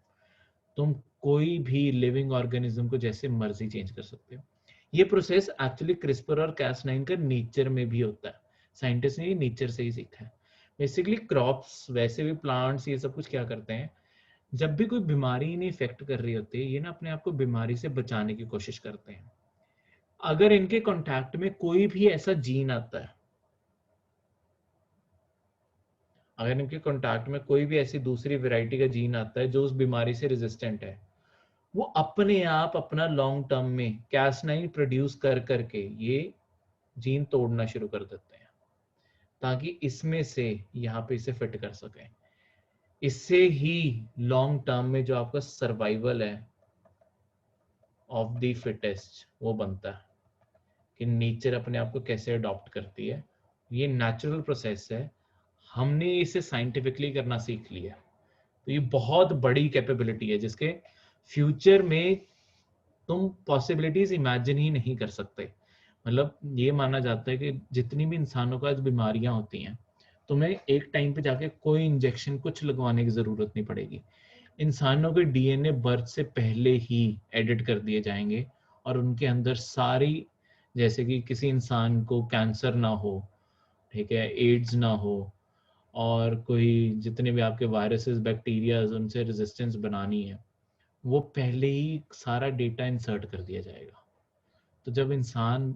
S1: तुम कोई भी लिविंग ऑर्गेनिज्म को जैसे मर्जी चेंज कर सकते हो। ये प्रोसेस एक्चुअली क्रिस्पर और Cas9 का नेचर में भी होता है। साइंटिस्ट ने ये नेचर से ही सीखा है। बेसिकली क्रॉप्स, वैसे भी प्लांट्स, ये सब कुछ क्या करते हैं, जब भी कोई बीमारी इन्हें इफेक्ट कर रही होती है, ये ना अपने आप को बीमारी से बचाने की कोशिश करते हैं। अगर इनके कांटेक्ट में कोई भी ऐसा जीन आता है, अगर इनके कांटेक्ट में कोई भी ऐसी दूसरी वैरायटी का जीन आता है जो उस बीमारी से रेजिस्टेंट है, वो अपने आप अपना लॉन्ग टर्म में Cas9 प्रोड्यूस कर करके ये जीन तोड़ना शुरू कर देते हैं, ताकि इसमें से यहाँ पे इसे फिट कर सकें। इससे ही लॉन्ग टर्म में जो आपका सर्वाइवल है ऑफ द फिटेस्ट वो बनता है, कि नेचर अपने आप को कैसे अडॉप्ट करती है। ये नेचुरल प्रोसेस है, हमने इसे साइंटिफिकली करना सीख लिया। तो ये बहुत बड़ी कैपेबिलिटी है जिसके फ्यूचर में तुम पॉसिबिलिटीज इमेजिन ही नहीं कर सकते। मतलब ये माना जाता है कि जितनी भी इंसानों को आज बीमारियां होती हैं, तुम्हें एक टाइम पे जाके कोई इंजेक्शन कुछ लगवाने की जरूरत नहीं पड़ेगी। इंसानों के डीएनए बर्थ से पहले ही एडिट कर दिए जाएंगे और उनके अंदर सारी, जैसे कि किसी इंसान को कैंसर ना हो, ठीक है, एड्स ना हो, और कोई जितने भी आपके वायरसेस, बैक्टीरियाज, उनसे रेजिस्टेंस बनानी है, वो पहले ही सारा डेटा इंसर्ट कर दिया जाएगा। तो जब इंसान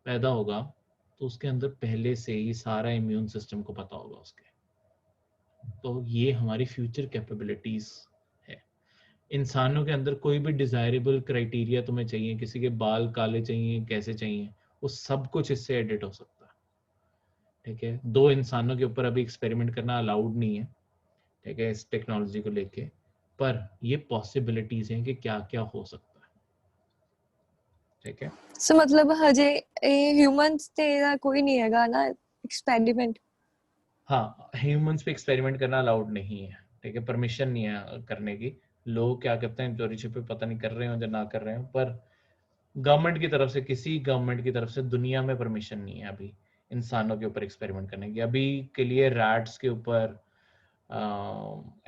S1: पैदा होगा तो उसके अंदर पहले से ही सारा इम्यून सिस्टम को पता होगा उसके। तो ये हमारी फ्यूचर कैपेबिलिटीज है। इंसानों के अंदर कोई भी डिजायरेबल क्राइटेरिया तुम्हें चाहिए, किसी के बाल काले चाहिए, कैसे चाहिए, वो सब कुछ इससे एडिट हो सकता है, ठीक है। 2 इंसानों के ऊपर अभी एक्सपेरिमेंट करना अलाउड नहीं है, ठीक है, इस टेक्नोलॉजी को लेके, पर ये पॉसिबिलिटीज हैं कि क्या क्या हो सकता है, ठीक है।
S3: सो मतलब हजे ह्यूमंस ते ਇਹਦਾ ਕੋਈ ਨਹੀਂ ਹੈਗਾ ਨਾ एक्सपेरिमेंट।
S1: हाँ, ह्यूमंस पे एक्सपेरिमेंट करना अलाउड नहीं है, ठीक है, परमिशन नहीं है करने की। लोग क्या करते हैं, चोरी छिपे पता नहीं कर रहे हो या ना कर रहे हो, पर गवर्नमेंट की तरफ से, किसी गवर्नमेंट की तरफ से दुनिया में परमिशन नहीं है अभी इंसानों के ऊपर एक्सपेरिमेंट करने की। अभी के लिए रैट्स के ऊपर,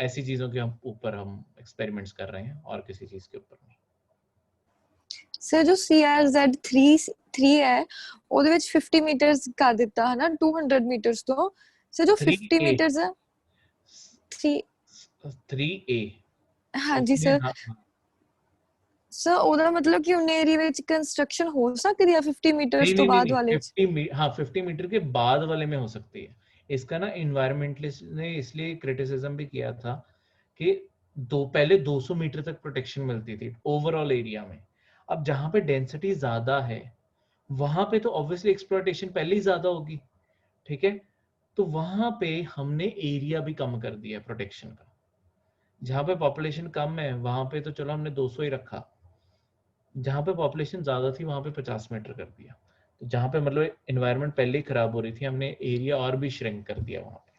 S1: ऐसी चीजों के ऊपर हम एक्सपेरिमेंट्स कर रहे हैं, और किसी चीज के ऊपर नहीं।
S3: ਸਰ ਜੋ CRZ-3 ਹੈ ਉਹਦੇ ਵਿੱਚ 50 ਮੀਟਰਸ ਕਰ ਦਿੱਤਾ ਹੈ ਨਾ 200 ਮੀਟਰਸ ਤੋਂ। ਸਰ ਜੋ 50 ਮੀਟਰਸ ਹੈ
S1: 3A
S3: ਹਾਂਜੀ ਸਰ। ਸਰ ਉਹਦਾ ਮਤਲਬ ਕਿ ਉਹਨੇ ਏਰੀਆ ਵਿੱਚ कंस्ट्रक्शन हो सकती है 50 मीटर्स तो बाद वाले।
S1: 50 हाँ 50 मीटर के बाद वाले में हो सकती है। इसका ना इन्वायरमेंटलिस्ट ने इसलिए क्रिटिसिज्म भी किया था कि पहले 200 मीटर तक प्रोटेक्शन मिलती थी ओवरऑल एरिया में। अब जहां पे डेंसिटी ज्यादा है वहां पे तो ऑब्वियसली एक्सप्लॉयटेशन पहले ही ज्यादा होगी, ठीक है। तो वहां पे हमने एरिया भी कम कर दिया प्रोटेक्शन का। जहां पे पॉपुलेशन कम है वहां पे तो चलो हमने 200 ही रखा, जहां पे पॉपुलेशन ज्यादा थी वहां पे 50 मीटर कर दिया। तो जहां पे मतलब एनवायरनमेंट पहले ही खराब हो रही थी हमने एरिया और भी श्रिंक कर दिया वहां पे।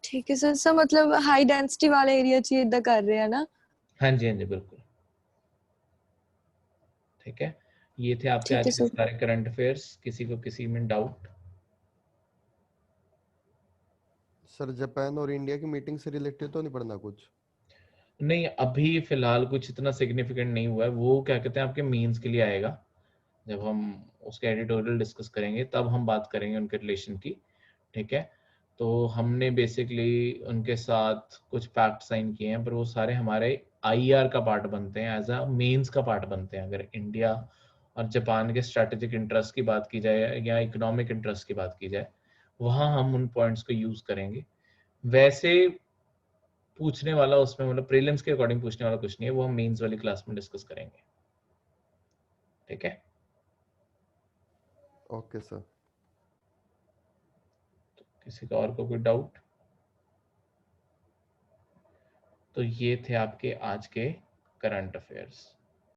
S3: ठीक है सर। सर मतलब हाई डेंसिटी वाला एरिया चाहिए इदा कर रहे हैं ना?
S1: हाँ जी, हाँ जी, बिल्कुल। ठीक है, ये थे आपके
S3: ठीक
S1: आज
S3: है
S1: के
S3: सर।
S1: सारे करंट अफेयर्स। किसी को किसी में डाउट?
S4: सर जापान और इंडिया की मीटिंग से रिलेटेड तो नहीं पढ़ना कुछ?
S1: नहीं, अभी फिलहाल कुछ इतना सिग्निफिकेंट नहीं हुआ है। वो क्या कहते हैं आपके मेंस के लिए आएगा, जब हम उसके एडिटोरियल डिस्कस करेंगे तब हम बात करेंगे उनके रिलेशन की, ठीक है। तो हमने बेसिकली उनके साथ कुछ पैक्ट साइन किए हैं, पर वो सारे हमारे आईआर का पार्ट बनते हैं, एज अ मेंस का पार्ट बनते हैं। अगर इंडिया और जापान के स्ट्रेटेजिक इंटरेस्ट की बात की जाए या इकोनॉमिक इंटरेस्ट की बात की जाए, वहां हम उन पॉइंट्स को यूज करेंगे। वैसे पूछने वाला उसमें मतलब प्रीलिम्स के अकॉर्डिंग पूछने वाला कुछ नहीं है, वो हम मेंस वाली क्लास में डिस्कस करेंगे, ठीक है।
S4: Okay sir.
S1: किसी का और को कोई डाउट? तो ये थे आपके आज के करंट अफेयर्स।